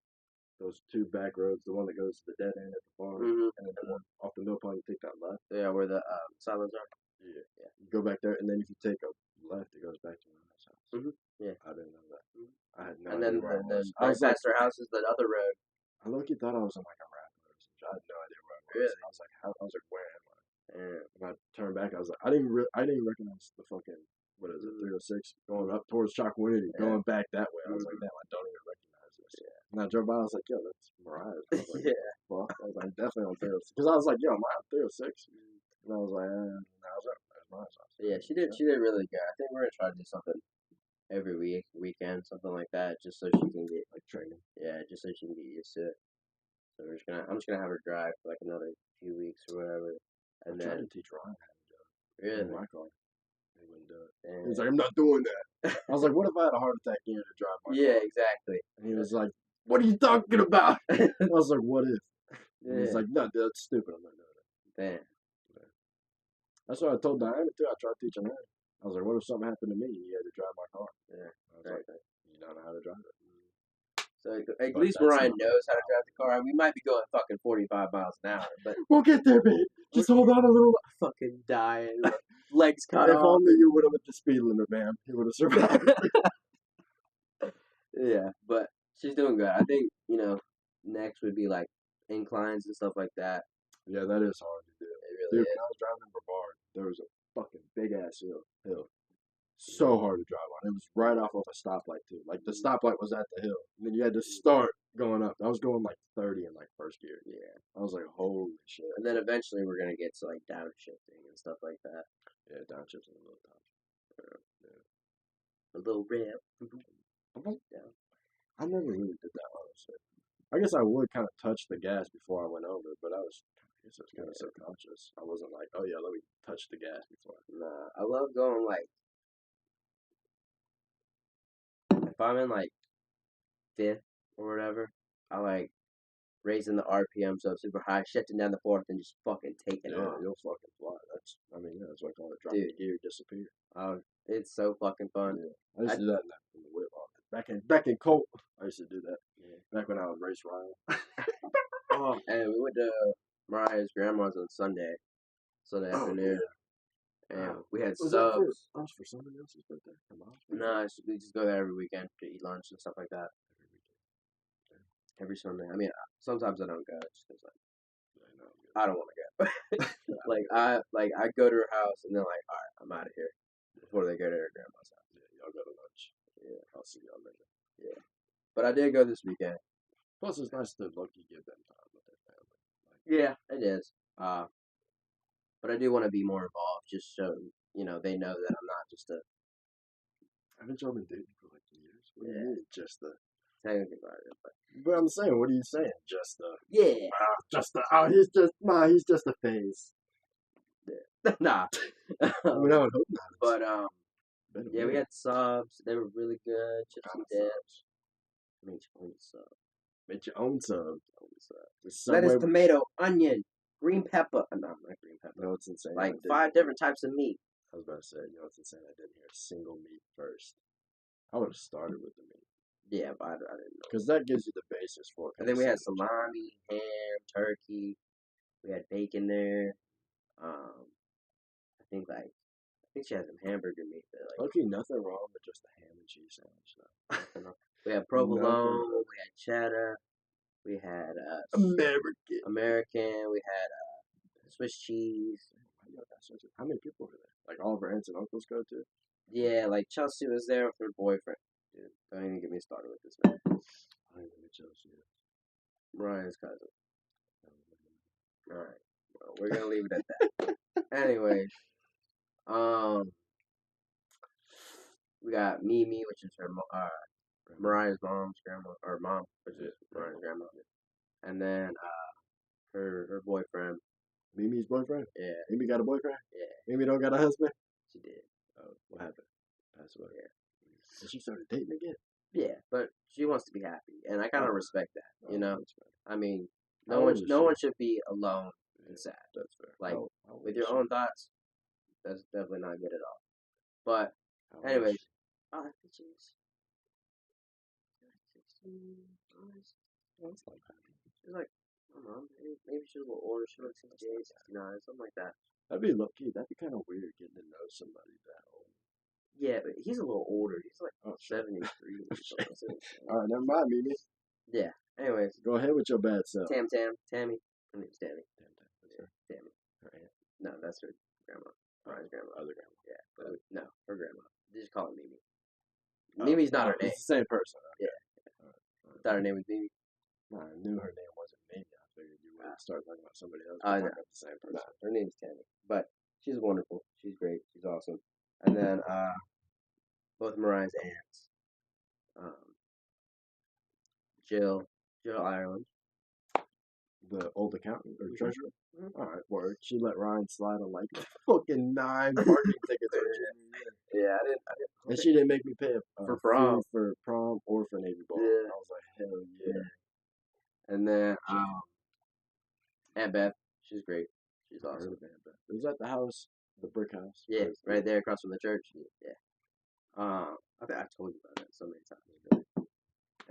those two back roads, the one that goes to the dead end at the farm, and then the one off the Mill Pond, you take that left. Yeah, where the silos are. Yeah. You go back there, and then if you take a left, it goes back to my house. Yeah. I didn't know that. I had no And then idea where I was. I right was like, past their house is the other road. I looked, thought I was in like a rap or something. I had no idea where I was. Really? I was like, how? I was like, where am I? Yeah. When I turned back, I was like, I didn't even recognize the fucking what is it, 306 going up towards Chalkawinity, going back that way. I was like, damn, I don't even recognize this. Yeah. And I drove by, I was like, yo, that's Mariah. I was like, Yeah. well, I was like, definitely on 306 because I was like, yo, am I on 306? And I was like, and I was like, there's Mariah's house. Yeah, she did really good. I think we're gonna try to do something every weekend, something like that, just so she can get like training. Yeah, just so she can get used to it. So I'm just gonna have her drive for like another few weeks or whatever, and I'm trying then to teach Ryan how to do it. Really? in my car. He wouldn't do it. And He was like, I'm not doing that. I was like, what if I had a heart attack and you had to drive my yeah, car? exactly. And he was like, what are you talking about? I was like, what if? And he's Yeah. like, no, dude, that's stupid. I'm not doing it. Damn. That's what I told Diana too. I tried teaching her. I was like, what if something happened to me and you had to drive my car? Yeah. I was Right. like, you don't know how to drive it. So at But least that's Mariah not knows how to drive the car. We might be going fucking 45 miles an hour, but We'll get there, babe. Just hold on a little. fucking dying, legs cut If off. only you would have went the speed limit, man. He would have survived. Yeah, but she's doing good. I think next would be like inclines and stuff like that. Yeah, that is hard to do. It really Dude, when I was driving in Brevard, there was a fucking big ass hill. So hard to drive on. It was right off of a stoplight too. Like the stoplight was at the hill. And then you had to start going up. I was going like 30 in like first gear. Yeah. I was like, holy shit. And then eventually we're gonna get to like downshifting and stuff like that. Yeah, downshifting a little tough. Yeah. A little ramp. Yeah. I never really did that, honestly. I guess I would kind of touch the gas before I went over, but I guess I was kind of subconscious. I wasn't like, oh yeah, let me touch the gas before. Nah, I love going like if I'm in like fifth or whatever, I like raising the RPMs up super high, shifting down the fourth, and just fucking taking Yeah, off. you'll fucking fly. That's what I call it. Drop the gear, disappear. It's so fucking fun. Yeah. I used to do that in the whip all day. Back in Colt, I used to do that. Yeah. Back when I was race Ryan. Oh, and we went to Mariah's grandma's on Sunday afternoon, and we had subs. That was for somebody else's birthday? No, we just go there every weekend to eat lunch and stuff like that. Every Sunday. I mean, sometimes I don't go just because I don't want to go. I go to her house and they're like, all right, I'm out of here before they go to her grandma's house. Yeah, y'all go to lunch. Yeah, I'll see y'all later. yeah. But I did go this weekend. Plus, it's nice to lucky give them time with their family. Yeah, it is. But I do want to be more involved, just so they know that I'm not just a. Haven't y'all been dating for like years? What do you mean, just the? Technically, But I'm saying, what are you saying? Just the? Yeah. He's just a phase. Yeah. Nah. I mean, I would hope not. But yeah, we had subs. They were really good. Chips and dips. Make your own sub. Make your own sub. Lettuce, tomato, onion, green pepper. No, not green pepper. No, it's insane. Like 5 different types of meat. I was about to say, it's insane. I didn't hear a single meat first. I would have started with the meat. Yeah, but I didn't know. Because that gives you the basis for it. And then we had salami, ham, turkey. We had bacon there. I think she had some hamburger meat there. Okay, nothing wrong with just a ham and cheese sandwich. We had provolone. We had cheddar. We had American. We had Swiss cheese. How many people were there? Like all of our aunts and uncles go to? Yeah, like Chelsea was there with her boyfriend. Dude, don't even get me started with this man. I don't know who Chelsea is. Ryan's cousin. Alright. Well, we're gonna leave it at that. Anyways. We got Mimi, which is her Mariah's mom's grandma, or mom, which is Mariah's grandma. And then her boyfriend. Mimi's boyfriend? Yeah. Mimi got a boyfriend? Yeah. Mimi don't got a husband? She did. Oh, what happened? Passed away. Yeah. So she started dating again? Yeah, but she wants to be happy, and I kind of respect that. That's fair. I mean, no one should be alone and sad. That's fair. Like with your own thoughts, that's definitely not good at all. But anyways, I think she's 16. That's not bad. She's like, I don't know, maybe she's a little older. She's like 68, 69, something like that. That'd be low-key. That'd be kind of weird getting to know somebody that old. Yeah, but he's a little older. He's like 73 or something. All right, never mind, Mimi. Yeah. Anyways. Go ahead with your bad self. Tammy. Her name's Tammy. Tammy. Her aunt. No, that's her grandma. Ryan's grandma. Other grandma. Yeah. But no, her grandma. They just call her Mimi. Mimi's not her name. It's the same person. Okay. Yeah. I thought her name was Mimi. No, I knew her name wasn't Mimi. I figured you would start talking about somebody else. I know. The same person. No, her name's Tammy. But she's wonderful. She's great. She's awesome. And then both Mariah's aunts. Jill Ireland. The old accountant or treasurer? Mm-hmm. All right. work. She let Ryan slide on like fucking 9 parking tickets her junior year. Yeah, I didn't And she didn't make me pay for a prom. fee for prom or for Navy ball. Yeah. I was like, hell yeah. And then Aunt Beth, she's great. She's I heard awesome. of Aunt Beth. It was at the house, the brick house. Yeah, right there across from the church. Yeah. I think I told you about that so many times.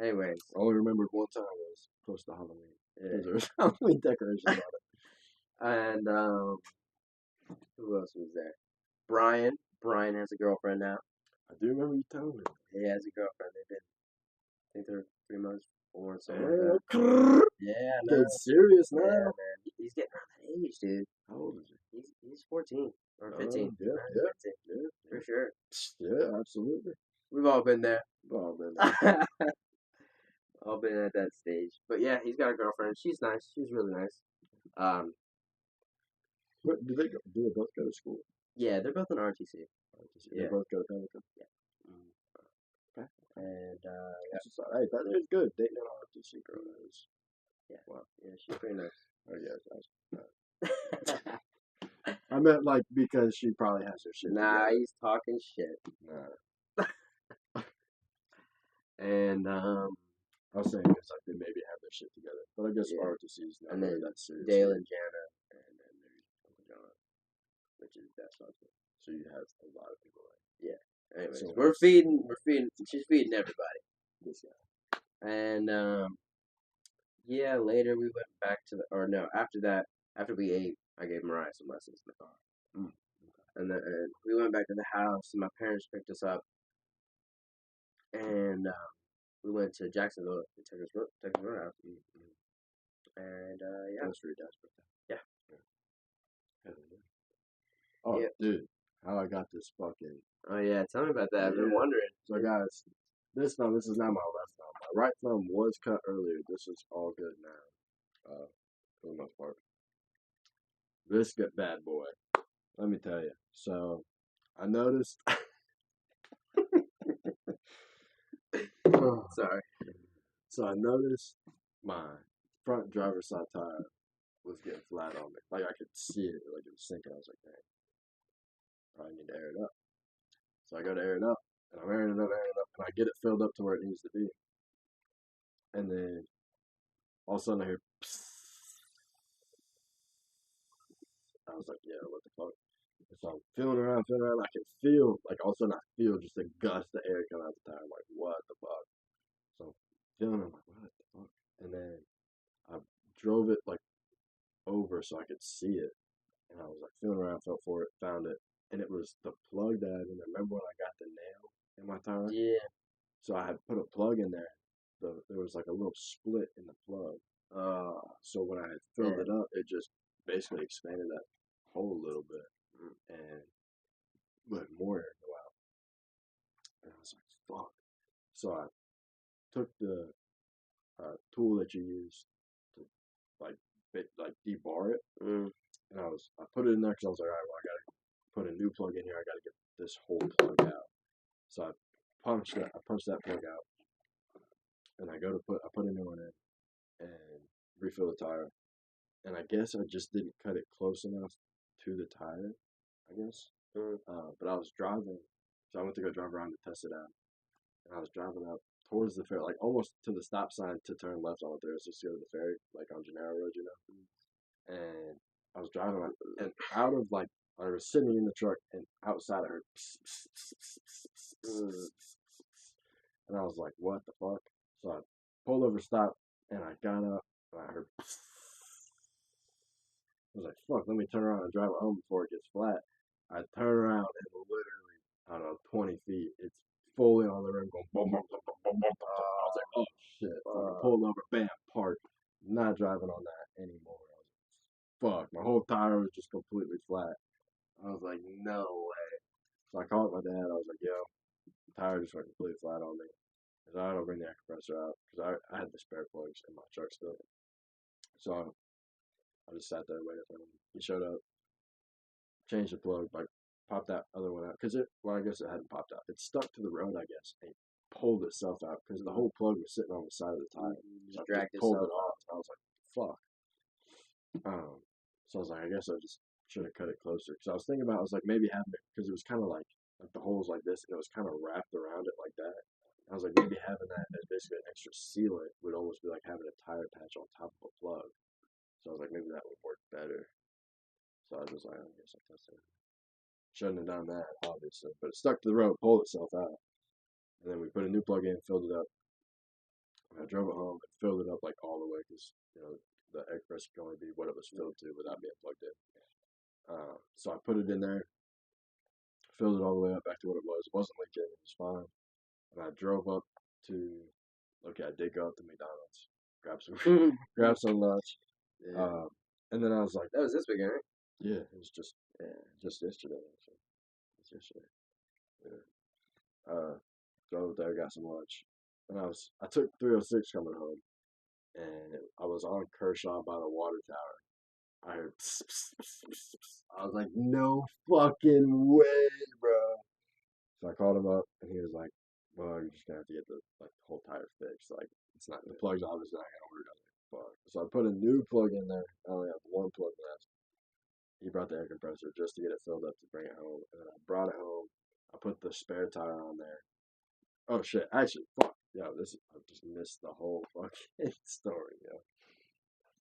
Anyways, I only remembered one time it was close to Halloween. yeah. There was Halloween decorations on it. And who else was there? Brian. Brian has a girlfriend now. I do remember you telling me. He has a girlfriend. They've been, I think they're 3 months, 4 months, something like Yeah, that. Yeah, I know. getting serious now. Yeah, man. He's getting around that age, dude. How old is he? He's 14 or 15. Yeah, Right? 15, for sure. Yeah, absolutely. We've all been there. Oh, man. All been at that stage. But yeah, he's got a girlfriend. She's nice. She's really nice. What, do they both go to school? Yeah, they're both in RTC. They both go to Pelican? Yeah. Okay. And Hey, that is good. Dating an RTC girl is. yeah, Wow. yeah, she's pretty nice. Oh, yeah. I meant like because she probably has her shit Nah, together. he's talking shit. Nah. And I was saying because like they maybe have their shit together, but I guess yeah. ROTC's not And really then that serious. Dale and Jana, and then there's Uncle John, which is that's husband. So you have a lot of people. Yeah. Anyways, So we're feeding. She's feeding everybody. This guy. And yeah, later we went back to after that, after we ate, I gave Mariah some lessons in the car. And then we went back to the house, and my parents picked us up, and we went to Jacksonville to Texas Roadhouse. And yeah. That's for your dad's birthday. Yeah. Oh, yeah. dude, how I got this fucking. Oh yeah, tell me about that. I've been wondering. So guys, this is not my left thumb. My right thumb was cut earlier. This is all good now, for the most part. This good bad boy. Let me tell you. So, I noticed. Sorry. So I noticed my front driver's side tire was getting flat on me. Like I could see it, like it was sinking. I was like, dang, probably need to air it up. So I go to air it up, and I'm airing it up, and I get it filled up to where it needs to be. And then all of a sudden I hear, psst. I was like, yeah, what the fuck? And so I'm feeling around, I can feel, like all of a sudden I feel just a gust of air coming out the tire. I'm like, what the fuck? So I'm feeling, I'm like, what the fuck? And then I drove it like over so I could see it. And I was like feeling around, felt for it, found it. And it was the plug that I didn't remember when I got the nail in my tire. Yeah. So I had put a plug in there. There was like a little split in the plug. So when I had filled it up, it just basically expanded that hole a little bit and let more air go out. And I was like, fuck. So I took the tool that you use to like debar it, and I put it in there because I was like, all right, well, I gotta put a new plug in here. I gotta get this whole plug out. So I punched that plug out, and I put a new one in and refill the tire. And I guess I just didn't cut it close enough to the tire, I guess. But I was driving, so I went to go drive around to test it out. And I was driving up towards the ferry, like almost to the stop sign to turn left on there, just to go to the ferry, like on Gennaro Road, you know. And I was driving, and out of like, I was sitting in the truck, and outside I heard, and I was like, what the fuck? So I pulled over, stopped, and I got up, and I heard, I was like, fuck, let me turn around and drive it home before it gets flat. I turn around, and literally, I don't know, 20 feet, it's fully on the rim going boom, boom, boom, boom, boom, boom. I was like, oh shit. So I pulled over, bam, parked. Not driving on that anymore. I was like, fuck. My whole tire was just completely flat. I was like, no way. So I called my dad. I was like, yo, the tire just went completely flat on me. He's like, I don't bring the air compressor out because I had the spare plugs in my truck still. So I just sat there waiting for him. He showed up, changed the plug, like popped that other one out because I guess it hadn't popped out. It stuck to the road, I guess, and pulled itself out because the whole plug was sitting on the side of the tire. So I just pulled it off. I was like, fuck. So I was like, I guess I just should have cut it closer. Because I was thinking about, I was like, maybe having it, because it was kind of like the holes like this, and it was kind of wrapped around it like that. I was like, maybe having that as basically an extra sealant would almost be like having a tire patch on top of a plug. So I was like, maybe that would work better. So I was just like, I guess I'll test it. Shouldn't have done that, obviously, but it stuck to the road, pulled itself out. And then we put a new plug in, filled it up. And I drove it home and filled it up like all the way because, the egg press can only be what it was filled to without being plugged in. So I put it in there, filled it all the way up back to what it was. It wasn't leaking, it was fine. And I drove up to, okay, I did go up to McDonald's, grab some, grab some lunch. Yeah. And then I was like, That was this weekend, right? yeah, it was just yesterday. Actually. It was yesterday. Yeah. Drove there, got some lunch, and I took 306 coming home, and I was on Kershaw by the water tower. I heard, pss, pss, pss, pss, pss. I was like, no fucking way, bro. So I called him up, and he was like, well, you're just gonna have to get the whole tire fixed. Like, it's not the plug's obviously not gonna work. I was like, fuck. So I put a new plug in there. I only have one plug left. He brought the air compressor just to get it filled up to bring it home, and then I brought it home. I put the spare tire on there. Oh shit! Actually, fuck. Yeah, I just missed the whole fucking story. Yeah.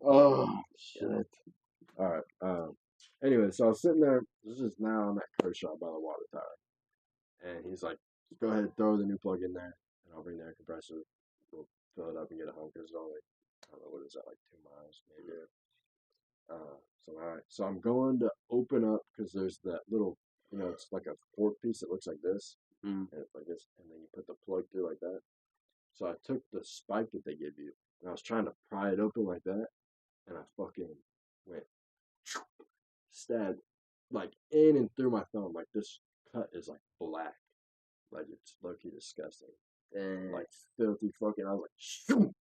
Oh shit! All right. Anyway, so I was sitting there. This is now I'm at Kershaw by the water tower, and he's like, "Go ahead, throw the new plug in there, and I'll bring the air compressor. We'll fill it up and get it home because it's only I don't know what is that like 2 miles maybe." So all right. So I'm going to open up because there's that little, it's like a fork piece that looks like this, and it's like this, and then you put the plug through like that. So I took the spike that they give you, and I was trying to pry it open like that, and I fucking went stabbed like in and through my thumb. Like this cut is like black, like it's low-key disgusting, like filthy fucking. I was like, shoot!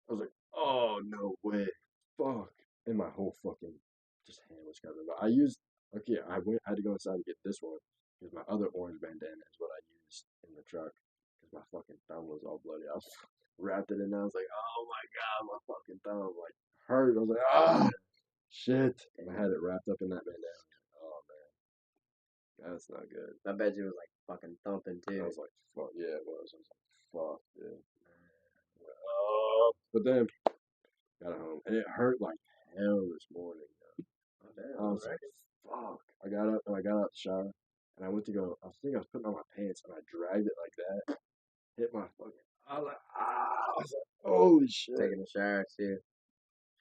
I was like, oh no way, fuck! And my whole fucking just hand was covered. But I had to go inside to get this one because my other orange bandana is what I used in the truck because my fucking thumb was all bloody. I was wrapped it in there. I was like, oh my god, my fucking thumb like hurt. I was like, ah, shit. And I had it wrapped up in that bandana. Oh man, that's not good. I bet you was like fucking thumping too. I was like, fuck, yeah, it was. I was like, fuck, dude. Oh, but then got home and it hurt like hell this morning. Oh, damn, I was right? like, fuck. I got up and I got out the shower and I went to go. I think I was putting on my pants and I dragged it like that. Hit my fucking. I was like, ah. I was like, holy shit. Taking a shower too.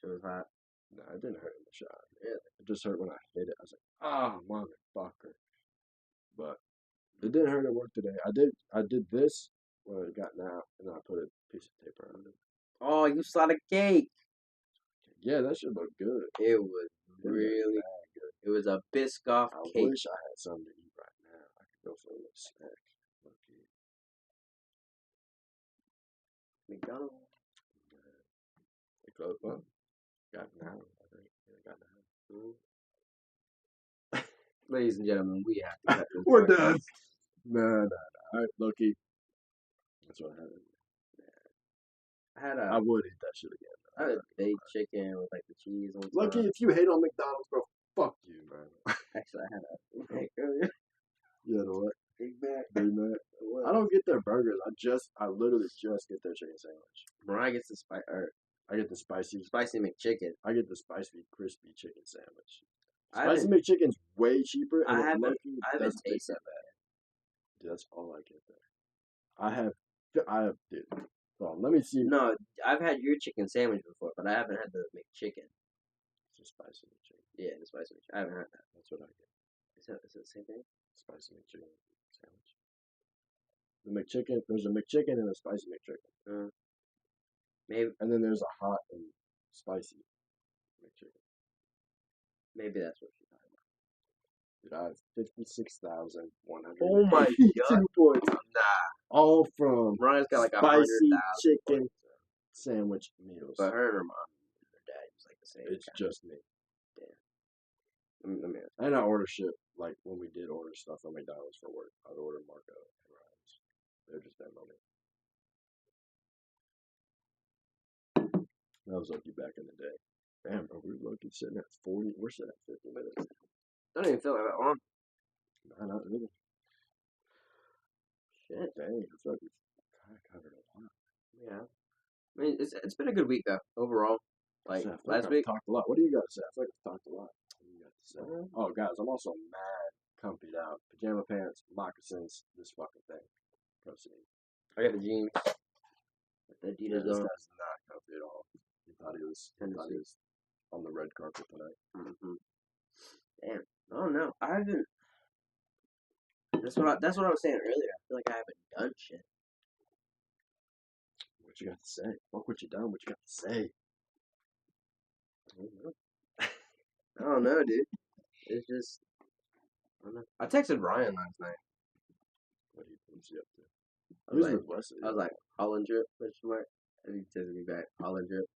It was hot. No, it didn't hurt in the shower. Really? It just hurt when I hit it. I was like, ah, motherfucker. But it didn't hurt at work today. I did this when it got out and then I put a piece of tape around it. Oh, you saw the cake. Yeah, that should look good. It was really good. It was a Biscoff I cake. wish I had something to eat right now. I could go for a little snack. Okay. McDonald's. They closed up. Got an hour, I think. Yeah, got an hour. Ladies and gentlemen, we have to cut this. We're done. Nah. All right, Loki. That's what I had. I would eat that shit again. I had a baked chicken with like the cheese on top. Loki, if you hate on McDonald's, bro, fuck you, man. Actually, I had a Big Mac earlier. You had a what? Big Mac. Big Mac. I don't get their burgers. I literally just get their chicken sandwich. Mariah gets the I get the spicy McChicken. I get the spicy crispy chicken sandwich. I Spicy McChicken's way cheaper. And I haven't doesn't tasted taste that bad. Dude, that's all I get there. I have, dude. So let me see. No, I've had your chicken sandwich before, but I haven't had the McChicken. It's a spicy McChicken. Yeah, the spicy McChicken. I haven't had that. That's what I get. Is it the same thing? Spicy McChicken sandwich. The McChicken, there's a McChicken and a spicy McChicken. Maybe. And then there's a hot and spicy McChicken. Maybe that's what you're talking about. Dude, I have 56,100. Oh my god. points. Nah. All from Mariah's got like spicy 100,000 chicken points. sandwich meals. But her and her mom and her dad was like the same. It's just me. Damn. Let me ask. And I order shit like when we did order stuff from McDonald's for work. I'd order Marco and Ryan's. They're just that money. That was lucky back in the day. Damn, bro, we're lucky sitting at 40. We're sitting at 50 minutes. Don't even feel like that long. Nah, not really. Shit. Dang, I feel like we've kind of covered a lot. Yeah. I mean, it's been a good week though overall. Like I feel like last I've week. talked a lot. What do you got to say? I feel like I've talked a lot. What do you got to say? Oh, guys, I'm also mad comfied out. Pajama pants, moccasins, this fucking thing. Proceed. I got the jeans. The Yeah, Adidas this on. guy's not comfy at all. He thought he was on the red carpet tonight. Mm-hmm. Damn. I don't know. I haven't. That's what I was saying earlier. I feel like I haven't done shit. What you got to say? Fuck what you done. What you got to say? I don't know, dude. It's just. I don't know. I texted Ryan last night. What was he up to? I He was was like, with Wesley. I was like, Holland drip, question mark. And he texted me back, Holland drip.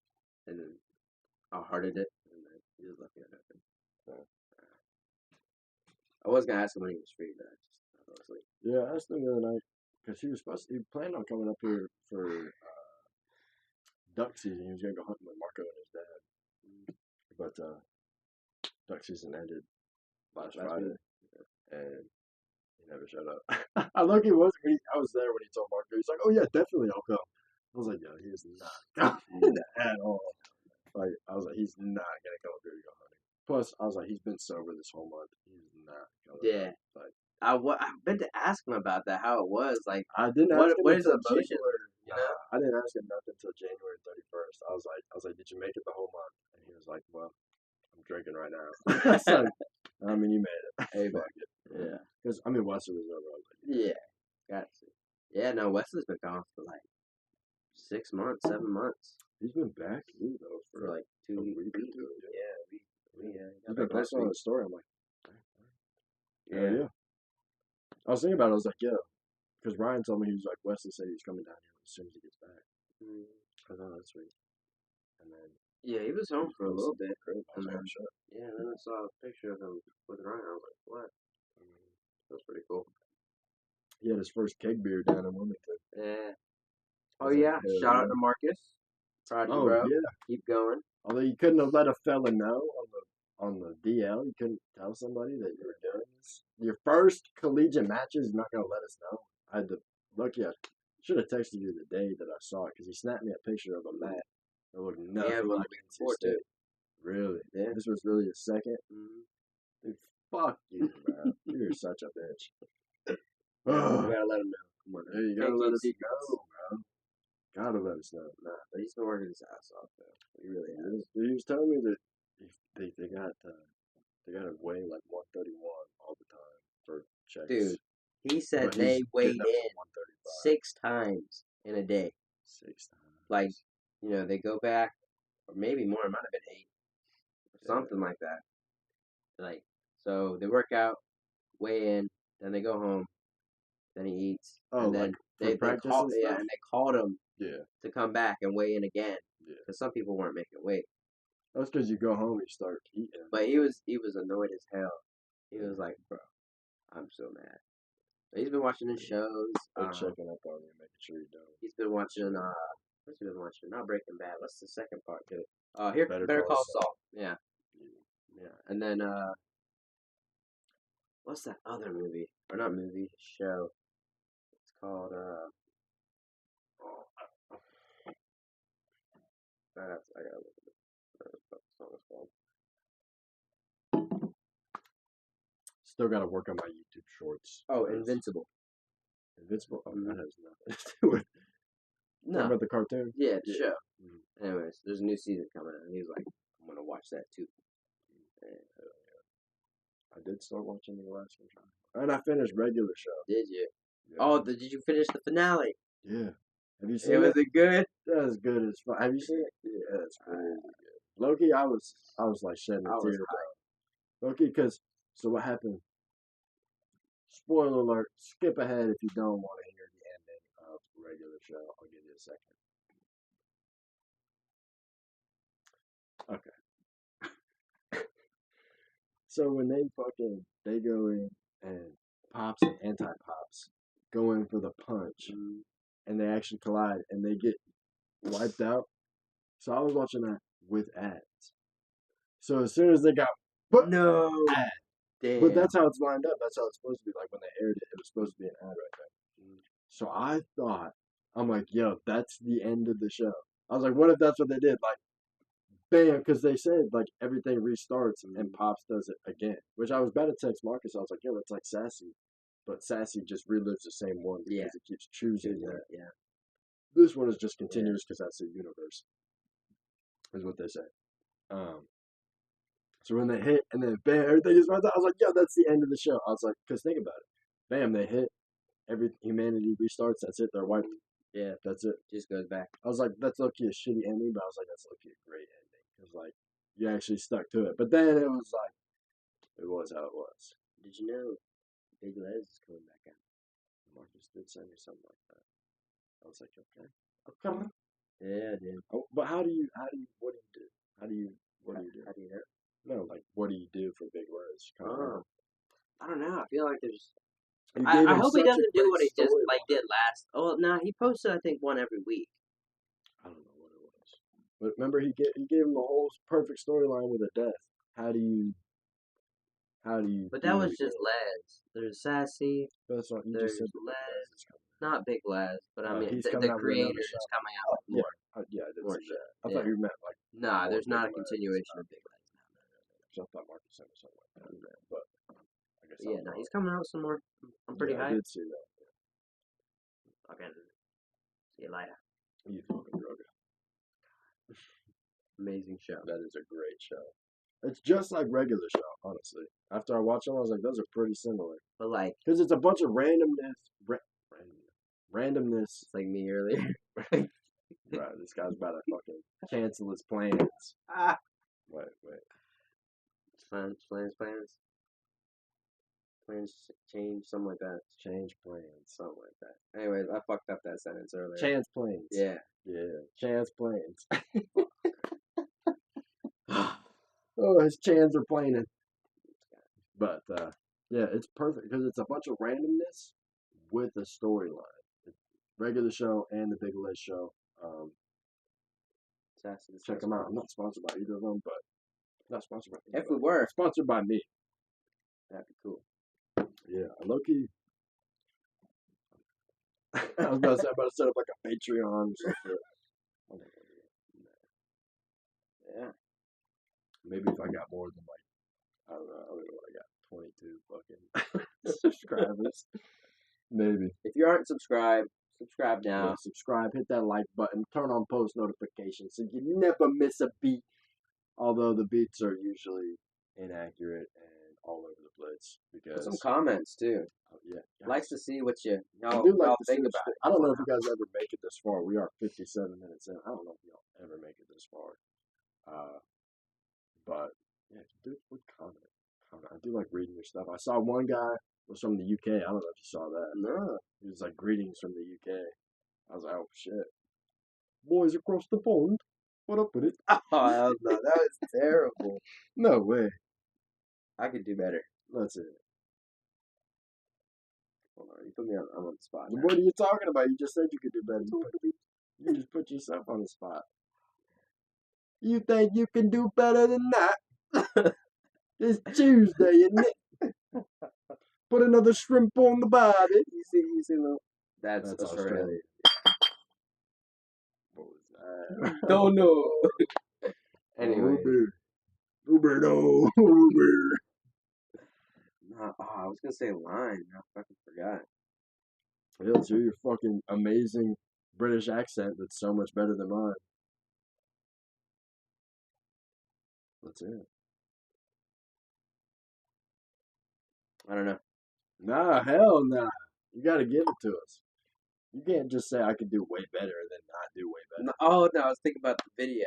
And then I hearted it. And then he was looking at nothing. I was going to ask him when he was free, but I fell asleep. Yeah, I asked him the other night because he planned on coming up here for duck season. He was gonna go hunting with Marco and his dad, but duck season ended last Friday, and he never showed up. I lucky was I was there when he told Marco. He's like, "Oh yeah, definitely, I'll come." I was like, "Yo, he is not coming at all." Like, I was like, "He's not gonna come up here to go hunting." Plus, I was like, "He's been sober this whole month. He's not coming." Yeah. Like, I meant to ask him about that, how it was. Like, I didn't what ask him what is the until emotion? January. You know? I didn't ask him nothing until January 31st. I was like, "Did you make it the whole month?" And he was like, "Well, I'm drinking right now." So, I mean, you made it. Hey, Fuck it. yeah. Because I mean, Wesley was over. I was like, Yeah. Got to. Yeah, no, Wesley's been gone for like 6 months, 7 months. he's been back too, though, For like 2 a weeks. week or two. Yeah. He's been posting on the story. I'm like, Yeah. yeah. I was thinking about it. I was like, yeah, because Ryan told me he was like, Wesley said he's coming down here as soon as he gets back. I thought that's sweet. And then Yeah, he was home for a little bit. I was And like, then, shut. yeah, and then I saw a picture of him with Ryan. I was like, what? That's pretty cool. He had his first keg beer down in Wilmington. Yeah. I Oh, was like, yeah. hell Shout out yeah. to Marcus. Proud of you, Oh bro. yeah. Keep going. Although you couldn't have let a fella know on the DL, you couldn't tell somebody that you were doing this. Your first collegiate matches, you're not gonna let us know. I had to lucky. I should have texted you the day that I saw it because he snapped me a picture of a mat that looked nothing Yeah, well, like looking NC forward to State. Really? Yeah. This was really a second. Mm-hmm. Dude, fuck you, man. You're such a bitch. You gotta let him know. Come on. Hey, you gotta let us know, bro. Gotta let us know. Nah, but he's been working his ass off, though. He really has. He was telling me that they got to weigh like 131 all the time for checks. Dude, he said But they he's weighed getting up to in 135. 6 times in a day. 6 times. Like, you know, they go back, or maybe more. It might have been 8, or something like that. Like, so they work out, weigh in, then they go home, then he eats, Oh, and then like for practice and yeah, stuff? and they called him Yeah. to come back and weigh in again, Yeah. because some people weren't making weight. That's because you go home and you start eating. But he was annoyed as hell. He was like, bro, I'm so mad. But he's been watching his shows. They're checking up on you, making sure you don't. He's been watching what's he been watching? Not Breaking Bad. What's the second part to it? Here, Better Call Saul. Yeah. And then what's that other movie? Or not movie, show. It's called I gotta look at it. What the song is called. Still got to work on my YouTube shorts. Oh, Invincible. Invincible? Oh, Mhm. that has nothing to do with it. No. Talking about the cartoon? Yeah, the show. Anyways, there's a new season coming out, and he's like, I'm gonna watch that too. And, I did start watching the last one. And I finished regular show. did you? Yeah. Oh, did you finish the finale? Yeah. Have you seen it? Was it good? That was good as fun. Have you seen it? Yeah, it's crazy good. Loki, I was like shedding a tear. Loki, because so what happened? Spoiler alert. Skip ahead if you don't want to hear the ending of regular show. I'll give you a second. Okay. So when they go in and Pops and Anti-Pops go in for the punch, and they actually collide and they get wiped out. So I was watching that with ads. So as soon as they got put No. ad, but Damn. that's how it's lined up. That's how it's supposed to be. Like when they aired it, it was supposed to be an ad right there. So I thought, I'm like, yo, that's the end of the show. I was like, what if that's what they did? Like, bam, because they said like everything restarts and Pops does it again. Which I was about to text Marcus. I was like, yo, it's like Sassy, but Sassy just relives the same one because it keeps choosing that. Yeah. This one is just continuous because that's the universe, is what they say. So when they hit and then bam, everything is right there. I was like, yeah, that's the end of the show. I was like, because think about it. Bam, they hit, every humanity restarts. That's it. They're wiped. Yeah. That's it. Just goes back. I was like, that's lucky a shitty ending, but I was like, that's lucky a great ending because like you actually stuck to it. But then it was like, it was how it was. Did you know Big Les is coming back out? Marcus did send me something like that. I was like, okay. Yeah, dude. Oh, but what do you do? What do you do? How do you know? No, like, what do you do for Big Les? I don't know. I feel like there's. You I gave him hope he such a doesn't do great what he just like storyline. did last. Oh no, he posted I think one every week. I don't know what it was. But remember, he gave him the whole perfect storyline with a death. How do you But do that it was just again? Les. There's Sassy. That's what you just There's said. The Big Les Les. is coming. Not Big Les, but I mean He's coming the out with creator another show. is coming out Oh, with more. yeah, I did More see shit. that. I Yeah. thought you meant like Nah, more there's Big not a Les. continuation of Big Les. So I thought Marcus sent me something like that. But I guess Yeah, I'm no, wrong. he's coming out with some more. I'm pretty Yeah, I hyped. did see that. Okay, see you later. You fucking drug it. Amazing show. That is a great show. It's just like regular show, honestly. After I watched them, I was like, those are pretty similar. But like, Because it's a bunch of randomness. it's like me earlier. Right, this guy's about to fucking cancel his plans. Wait. Plans change, something like that. Change plans. Something like that. Anyways, I fucked up that sentence earlier. Chance plans. Yeah. Chance plans. Oh, his chans are planing. But yeah, it's perfect because it's a bunch of randomness with a storyline. Regular show and the Big Les show. Check them out. I'm not sponsored by either of them, but not sponsored by. If we were, sponsored by me, that'd be cool. Yeah, low key. I was about to set up like a Patreon or some shit. Yeah. Maybe if I got more than like, I don't know what I got, 22 fucking subscribers. Maybe. If you aren't subscribed, subscribe now. Yeah, subscribe, hit that like button, turn on post notifications so you never miss a beat. Although the beats are usually inaccurate and all over the place because Put some comments too. Yeah, likes to see what you I do like to think see about it. I don't know if you guys ever make it this far. We are 57 minutes in. I don't know if y'all ever make it this far. But yeah, dude, would comment. I do like reading your stuff. I saw one guy was from the UK. I don't know if you saw that. No. He was like greetings from the UK. I was like, oh shit. Boys across the pond. What up with it? Oh, hell no, that was terrible. No way. I could do better. That's it. Hold on, you put me on the spot. Now. What are you talking about? You just said you could do better. You just put yourself on the spot. You think you can do better than that? It's Tuesday, isn't it? Put another shrimp on the barbie. You see, little. That's Australian. What was that? Don't know. Anyway. Roberto. I was gonna say line. I fucking forgot. Yeah, let's hear your fucking amazing British accent that's so much better than mine. Let's hear it. I don't know. Nah, hell nah. You gotta give it to us. You can't just say I could do way better and then not do way better. No, I was thinking about the video.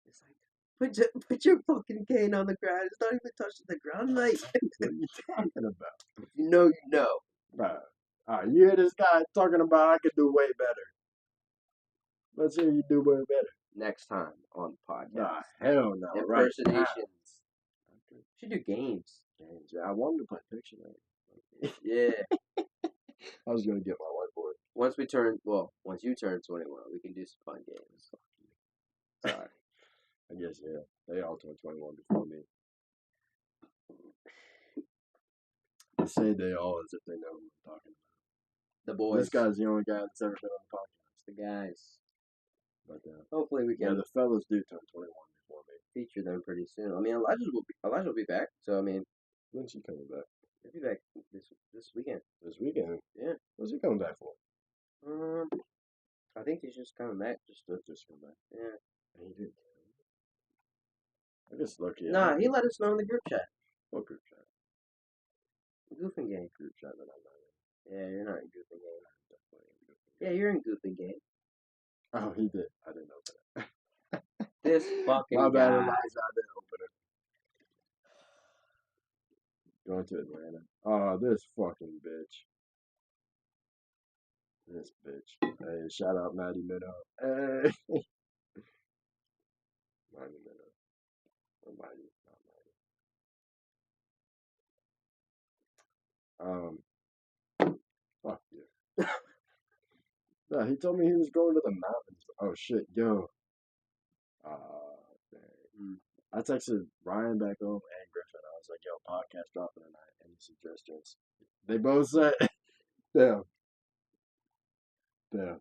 It's like, put your fucking cane on the ground. It's not even touching the ground, mate. What are you talking about? You know. Right. Alright, you hear this guy talking about I could do way better. Let's hear you do way better. Next time on the podcast. Nah, hell no. Impersonations. Right. Should do games. Yeah, I wanted to play Pictionary. Yeah. I was gonna get my whiteboard. Once you turn 21, we can do some fun games. Sorry. I guess, yeah. They all turned 21 before me. I say they all as if they know who I'm talking about. The boys. This guy's the only guy that's ever been on the podcast. The guys. But hopefully we yeah, can the fellas do turn 21 before me. feature them pretty soon. I mean, Elijah will be back. So I mean, When's he coming back? he'll be back this weekend. This weekend? Yeah. What's he coming back for? I think he's just coming back. Just come back. Yeah. And he did. I guess lucky. Nah, he let us know in the group chat. What group chat? Goofing Game. Group chat that I'm not in. Yeah, you're not in Goofing Game. Definitely in Goofing Yeah, you're in Goofing Game. Oh, he did. I didn't open it. This fucking My bad, guy. Eliza. I didn't open it. Going to Atlanta. Oh, this fucking bitch. This bitch. Hey, shout out Maddie Minnow. Hey. Maddie Minnow. Or Maddie, not Maddie. Fuck you. No, he told me he was going to the mountains. Oh shit, yo. Dang. I texted Ryan back home and Griffin. I was like, yo, podcast dropping tonight. Any suggestions? They both said, damn. Damn.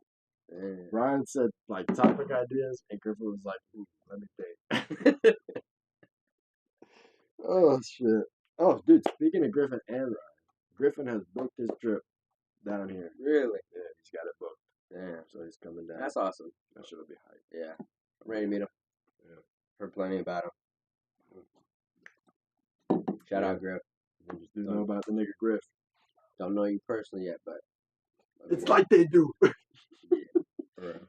Ryan said, like, topic ideas, and Griffin was like, let me think. Oh, shit. Oh, dude, speaking of Griffin and Ryan, Griffin has booked his trip down here. Really? Yeah, he's got it booked. Damn. So he's coming down. That's awesome. That should be hype. Yeah. I'm ready to meet him. Yeah. Heard plenty about him. Shout out Griff. I just do know about the nigga Griff. Don't know you personally yet, but it's like they do. Yeah.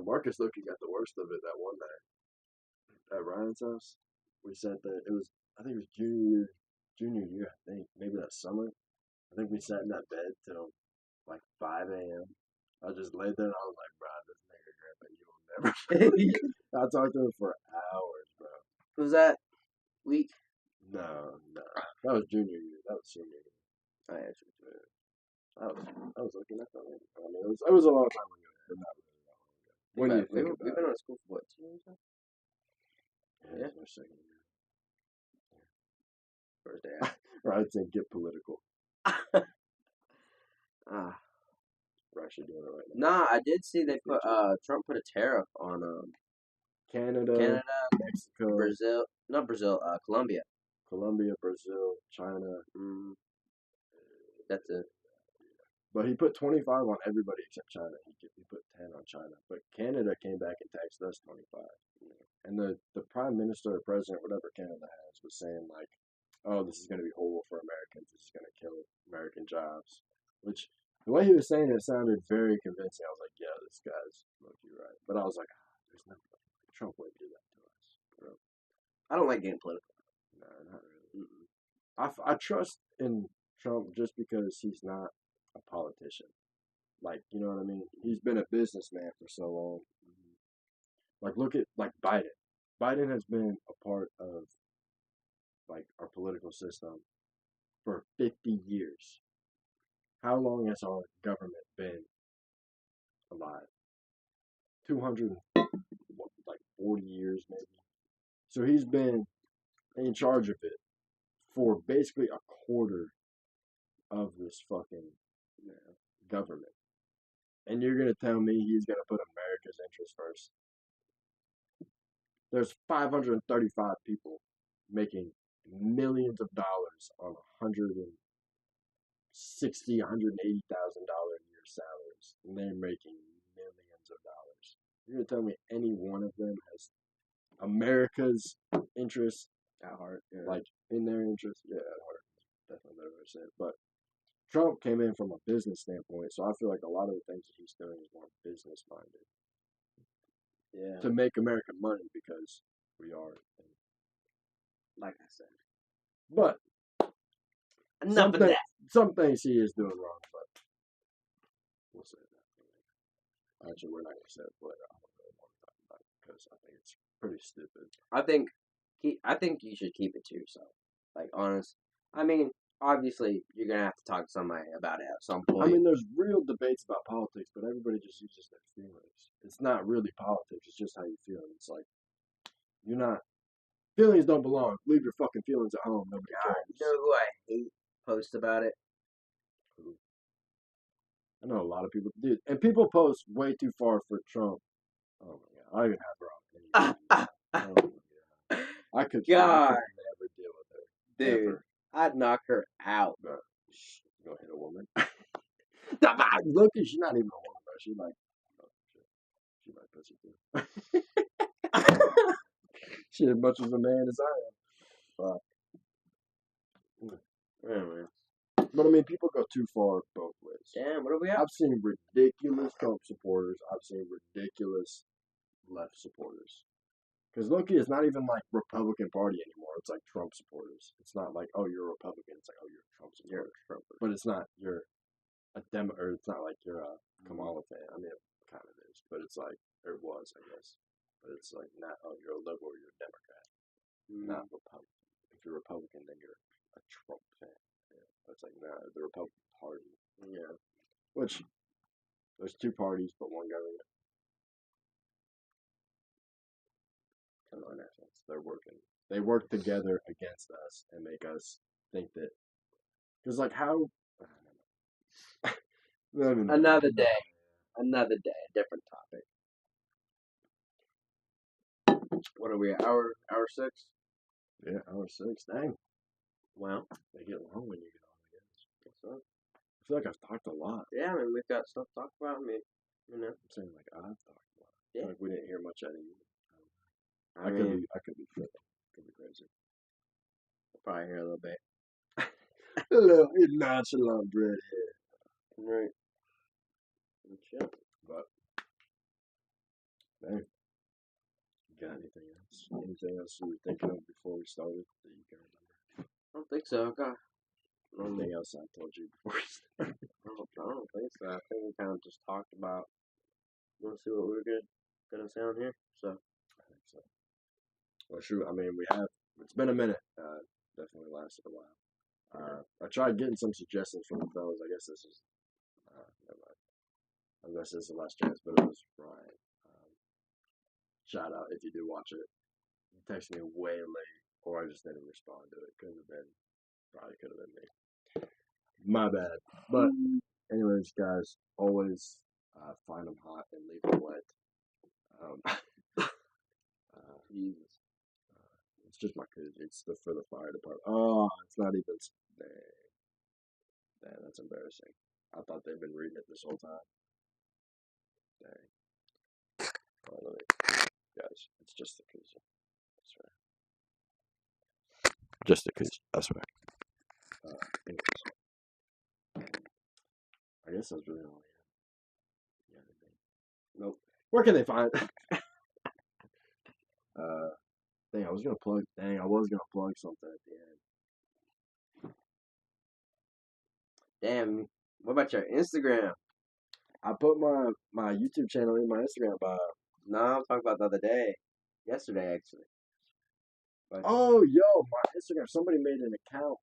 Marcus Loki got the worst of it that one night at Ryan's house. We sat there. It was, I think it was junior year. I think maybe that summer. I think we sat in that bed till like 5 a.m. I just laid there and I was like, bro, this nigga Griff, and you will never. I talked to him for hours, bro. Was that week? No. That was junior year. That was senior year. I answered. I was looking at that one. I mean, it was a long time ago, but not really that long ago. When do you think about We've been out of school for what, 2 years now? Yeah, it's my second year. First day. Right, to get political. We're actually doing it right now. Nah, I did see they put Trump put a tariff on Canada, Mexico, Brazil, not Brazil, Colombia, Brazil, China. That's it. But he put 25 on everybody except China. He put 10 on China. But Canada came back and taxed us 25. And the prime minister or president, whatever Canada has, was saying like, oh, this is going to be horrible for Americans. This is going to kill American jobs. Which, the way he was saying it sounded very convincing. I was like, yeah, this guy's low-key right. But I was like, there's no way. Trump wouldn't do that to us. Bro. I don't like getting political. No, not really. I trust in Trump just because he's not a politician. Like, you know what I mean? He's been a businessman for so long. Like, look at, like, Biden. Biden has been a part of, like, our political system for 50 years. How long has our government been alive? 240 years, maybe. So he's been in charge of it for basically a quarter of this fucking government. And you're going to tell me he's going to put America's interests first? There's 535 people making millions of dollars on $160,000, $180,000 a year salaries, and they're making millions of dollars. You're gonna tell me any one of them has America's interests at heart, like in their interest? Yeah, at heart, definitely what I said. But Trump came in from a business standpoint, so I feel like a lot of the things that he's doing is more business minded. Yeah. To make America money because we are. Like I said. But enough of that. Some things he is doing wrong, but we'll say that. Actually, we're not going to say it, but I don't really want to talk about it because I think it's pretty stupid. I think you should keep it to yourself. Like, honest. I mean, obviously, you're going to have to talk to somebody about it at some point. I mean, there's real debates about politics, but everybody just uses their feelings. It's not really politics. It's just how you feel. It's like, You're not. Feelings don't belong. Leave your fucking feelings at home. Nobody God, cares. you know who I hate posts about it? I know a lot of people, dude, and people post way too far for Trump. Oh my god, I even have her on. Oh my god, I could God, never deal with her. dude, Ever. I'd knock her out. But you gonna hit a woman? Look, she's not even a woman, bro. She like, oh shit, she like pussy too. She as much as a man as I am. Anyway, But I mean, people go too far both ways. damn, what do we have? I've seen ridiculous Trump supporters. I've seen ridiculous left supporters. Because Loki is not even like Republican Party anymore. It's like Trump supporters. It's not like, oh, you're a Republican. It's like, oh, you're a Trump supporter. You're a Trump. But it's not you're a or it's not like you're a Kamala fan. I mean, it kind of is, but it's like it was, I guess. But it's like not, oh, you're a liberal. You're a Democrat, not Republican. If you're Republican, then you're a Trump fan. Yeah. It's like nah, the Republican Party. Yeah. Which there's two parties, but one government. Kind of that sense. They're working. They work together against us and make us think that. Because like how. I don't know. Another day, different topic. What are we at? Hour 6? Yeah, hour 6. Dang. Well, They get long when you get on, I guess. so, I feel like I've talked a lot. yeah, I mean, we've got stuff to talk about. I mean, you know. I'm saying like I've talked a lot. Yeah. Like we didn't hear much out of you. I mean, I could be tripping. Could be crazy. we'll probably hear a little bit. A little nonchalant redhead. Right. Chill. But dang. You got anything else? Anything else you were thinking of before we started that you can remember? I don't think so. Okay. Anything else I told you before we started? I don't think so. I think we kind of just talked about. Let's see what we were gonna say on here. So. I think so. Well, shoot. I mean, we have. It's been a minute. Definitely lasted a while. I tried getting some suggestions from the fellas. I guess this is. Never mind. I guess this is the last chance, but it was Ryan. Shout out if you do watch it. He texted me way late, or I just didn't respond to it. Probably could have been me. My bad. But anyways, guys, always find them hot and leave them wet. Jesus. It's just my koozie. It's for the fire department. Oh, it's not even. Dang, that's embarrassing. I thought they'd been reading it this whole time. Dang. Oh, guys, it's just the koozie. That's right. Just the koozie. That's right. Anyways, I guess that's really all I got. Nope. Where can they find? I was gonna plug. Dang, I was gonna plug something at the end. Damn. What about your Instagram? I put my YouTube channel in my Instagram bio. No, I'm talking about the other day. Yesterday, actually. But, oh, yo, my Instagram. Somebody made an account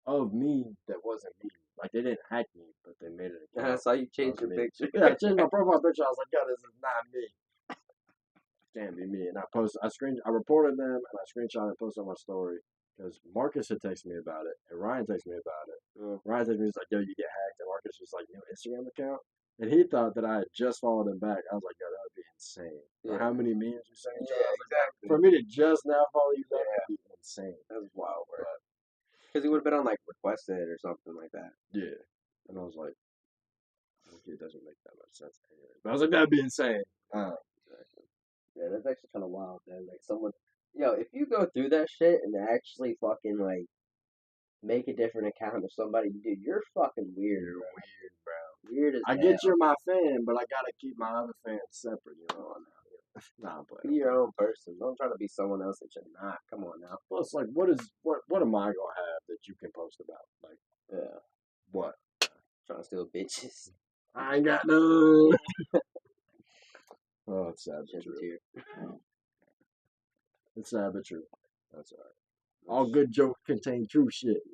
of me that wasn't me. Like they didn't hack me, but they made an account. I saw you change your picture. Yeah, I changed my profile picture. I was like, yo, this is not me. Can't be me. And I reported them and I screenshot and posted on my story because Marcus had texted me about it and Ryan texted me about it. Ryan texted me, he's like, yo, you get hacked. And Marcus was like, new Instagram account. And he thought that I had just followed him back. I was like, yo, that would be insane. Yeah. How many memes you saying? Yeah, exactly. For me to just now follow you back would be insane. That's wild, bro. Because he would have been on like requested or something like that. Yeah. And I was like, it doesn't make that much sense anyway. But I was like, that'd be insane. Exactly. Yeah, that's actually kind of wild, man. Like someone, if you go through that shit and actually fucking like make a different account of somebody, dude, you're fucking weird. You're weird, bro. Weird as hell. I get you're my fan, but I gotta keep my other fans separate. You know, nah, I'm playing. Be your own person. Don't try to be someone else that you're not. Come on now. Plus, like, what am I gonna have that you can post about? Like, yeah, what? Trying to steal bitches. I ain't got no. Oh, it's sad but true. It's sad but true. That's alright. All good jokes contain true shit.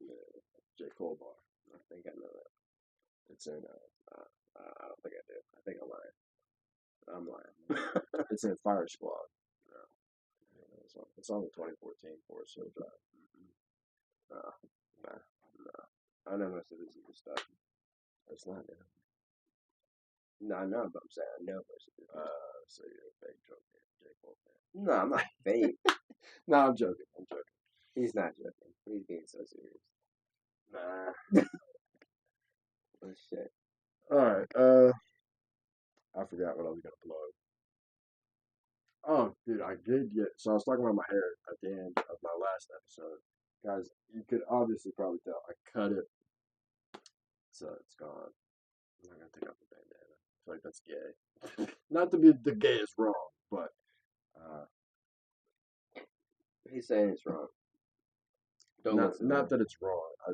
J. Cole bar. I think I know that. It's in. I don't think I do. I think I'm lying. I'm lying. It's in Fire Squad. No. this one. It's on the 2014 Forest Hill Drive. No, Nah, no. I never must have listened to stuff. it's not. Yeah. No, I know, but I'm saying I know most of it. So you're a fake joking, Jake Paul fan. No, I'm not fake. No, I'm joking. I'm joking. He's not joking. He's being so serious. Nah. Oh shit. All right. I forgot what I was gonna plug. Oh, dude, I did get. So I was talking about my hair at the end of my last episode, guys. You could obviously probably tell I cut it, so it's gone. I'm not gonna take out the bandana. I feel like that's gay. Not to be the gayest wrong, but He's saying it's wrong. Don't not listen. not that it's wrong. I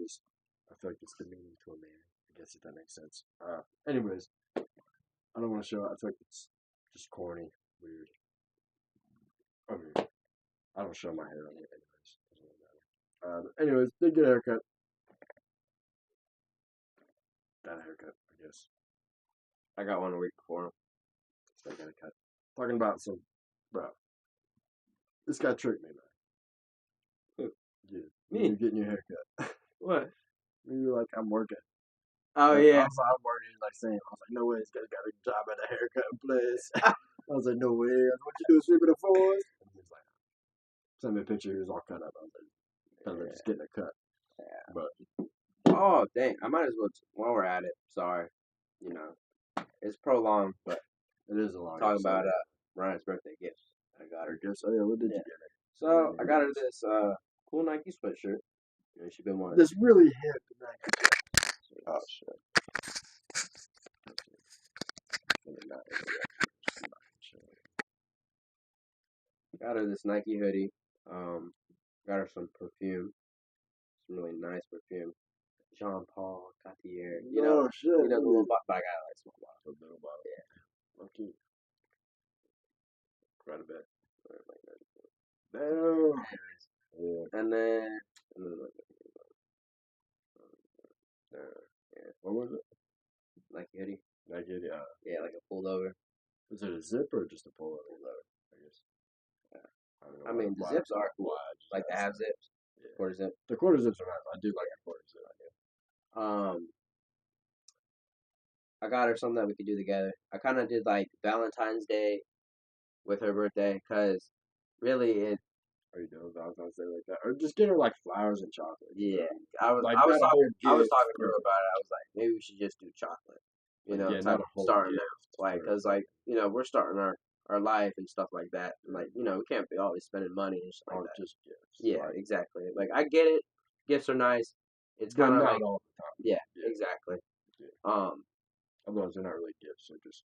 feel like it's demeaning to a man. I guess if that makes sense. Anyways, I don't want to show it. I feel like it's just corny, weird. I mean, I don't show my hair on it anyways. Doesn't really matter. Anyways, did get a haircut. Got a haircut, I guess. I got one a week before. Still got a cut. Talking about some, bro. This guy tricked me, man. Who? You. Me? You getting your haircut. What? You were like, I'm working. Oh I yeah. was like, I'm working. He's like, saying, I was like, no way, this guy's got a job at a haircut place. I was like, no way. I was like, what you do, sweeping the floors? And he's like, send me a picture. He was all cut up. I was like, just getting a cut. Yeah. But oh dang, I might as well while we're at it. Sorry, you know, it's prolonged, but it is a long. Talking about Ryan's birthday gifts. I got her. Gifts. Oh yeah, what did you get her? So I got her this cool Nike sweatshirt. And she been wanting this really hip Nike. Oh shit. Got her this Nike hoodie. Got her some perfume. Some really nice perfume. Jean Paul Gaultier. You know, shit. You know the little bottle. But I got like small bottle. The little bottle. Yeah. Okay. Quite a bit. Damn. Yeah. And then yeah. What was it? Nike hoodie. Nike hoodie. Yeah, like a pullover. Is it a zip or just a pullover? I guess. Yeah. I mean, the zips are cool. Like the half zips. Yeah. Quarter zip. The quarter zips are nice. I do like a quarter zip. I got her something that we could do together. I kind of did like Valentine's Day with her birthday because really it. Are you doing Valentine's Day like that, or just get her like flowers and chocolate? Yeah, I was like, talking to her about it. I was like, maybe we should just do chocolate. You know, yeah, type of starting out, like, cause like you know we're starting our life and stuff like that. And, like you know we can't be always spending money and stuff like that. Just gifts. Yeah, like, exactly. Like I get it. Gifts are nice. It's kind of like all the time. Yeah, exactly. Yeah. Otherwise, they're not really gifts. They're just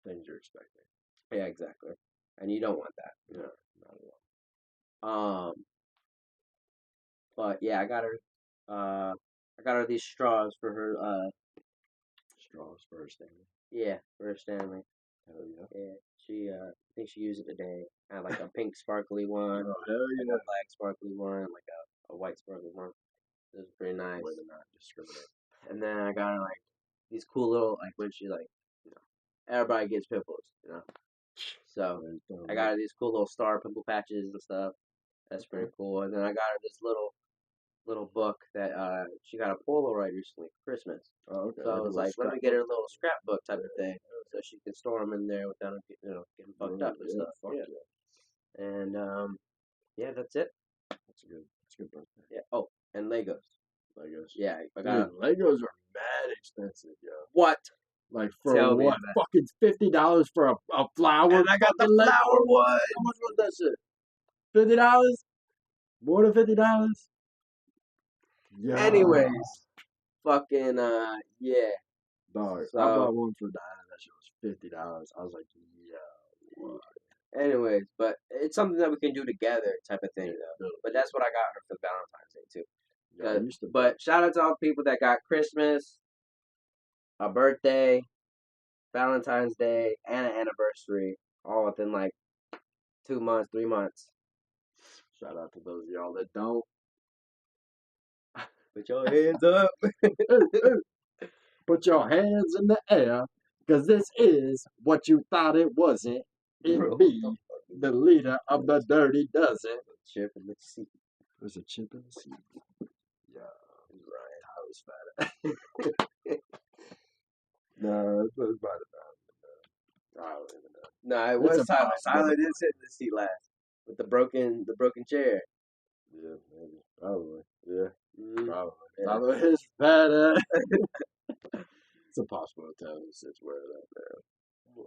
things you're expecting. Yeah, exactly. And you don't want that. No, not at all. But yeah, I got her these straws for her. Straws for her Stanley. Yeah, for her Stanley. Hell yeah. Yeah, she I think she used it today. I had like a pink sparkly one. Oh hell yeah. Like a black sparkly one, like a white sparkly one. It was pretty nice. Way to not discriminate. And then I got her like these cool little like when she like you know everybody gets pimples, you know. So I got her these cool little star pimple patches and stuff. That's pretty cool. And then I got her this little book that she got a Polaroid recently for Christmas. Oh, okay. So I was like, let me get her a little scrapbook type of thing, so she can store them in there without getting fucked up and stuff. Yeah. And yeah, that's it. That's a good birthday. Yeah. Oh, and Legos. Yeah, I got Legos are mad expensive, yo. What? Like for what? Fucking $50 for a flower. And I got the flower one. How much was that shit? $50? More than $50? Yeah. Anyways, fucking yeah. Dog, so, I bought one for Diana. That shit was $50. I was like, yeah. What? Anyways, but it's something that we can do together, type of thing, though. But that's what I got her for Valentine's Day too. Yeah, but shout out to all the people that got Christmas, a birthday, Valentine's Day, and an anniversary, all within like 2 months, 3 months. Shout out to those of y'all that don't. Put your hands up. Put your hands in the air, because this is what you thought it wasn't. It be The leader of the Dirty Dozen. Chip in the seat. There's a chip in the seat. Yeah, Right. Tyler's fat. No, it might have been. I don't even know. No, it It's was Tyler. impossible. Tyler did sit in the seat last with the broken chair. Yeah, maybe. Probably. Yeah, Mm-hmm. probably. Yeah. Tyler is fat. It's impossible to tell who sits where that there.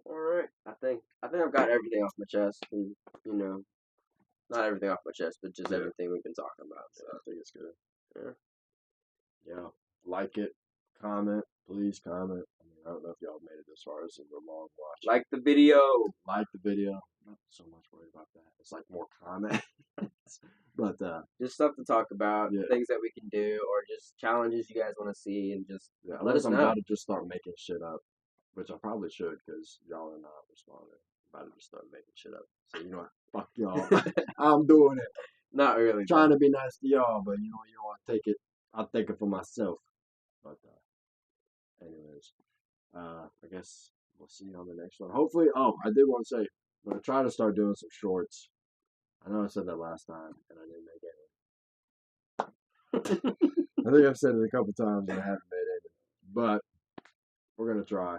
All right. I think I've got everything off my chest. And, you know, not everything off my chest, but just Yeah. everything we've been talking about. So I think it's good. yeah. Yeah. Like it. Comment. Please comment. I mean, I don't know if y'all made it this far. This is a long watch. Like the video. Like the video. Not so much worried about that. It's like more comment. But just stuff to talk about, Yeah. things that we can do, or just challenges you guys want to see, and just yeah, let us I'm know. about to just start making shit up, which I probably should because y'all are not responding. I'm about to just start making shit up. So you know what? Fuck y'all. I'm doing it. Not really. Trying to be nice to y'all, but you know I take it. I take it for myself. But anyways, I guess we'll see you on the next one. Hopefully, I did want to say, I'm gonna try to start doing some shorts. I know I said that last time, and I didn't make any. I think I've said it a couple times and I haven't made any. But we're gonna try.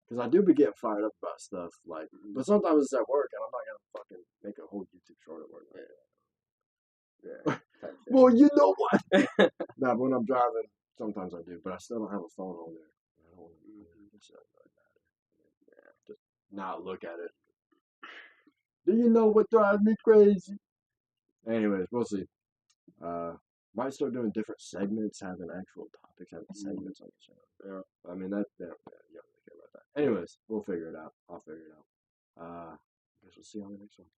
Because I do be getting fired up about stuff, like, but sometimes it's at work, and I'm not gonna fucking make a whole YouTube short at work. Like Yeah. Well, you know what? Now, when I'm driving, sometimes I do, but I still don't have a phone on there. I don't want to just not look at it. Do you know what drives me crazy? Anyways, we'll see. Might start doing different segments, having actual topics, having segments on the channel. Yeah. I mean, you don't really care about that. Anyways, we'll figure it out. I'll figure it out. I guess we'll see you on the next one.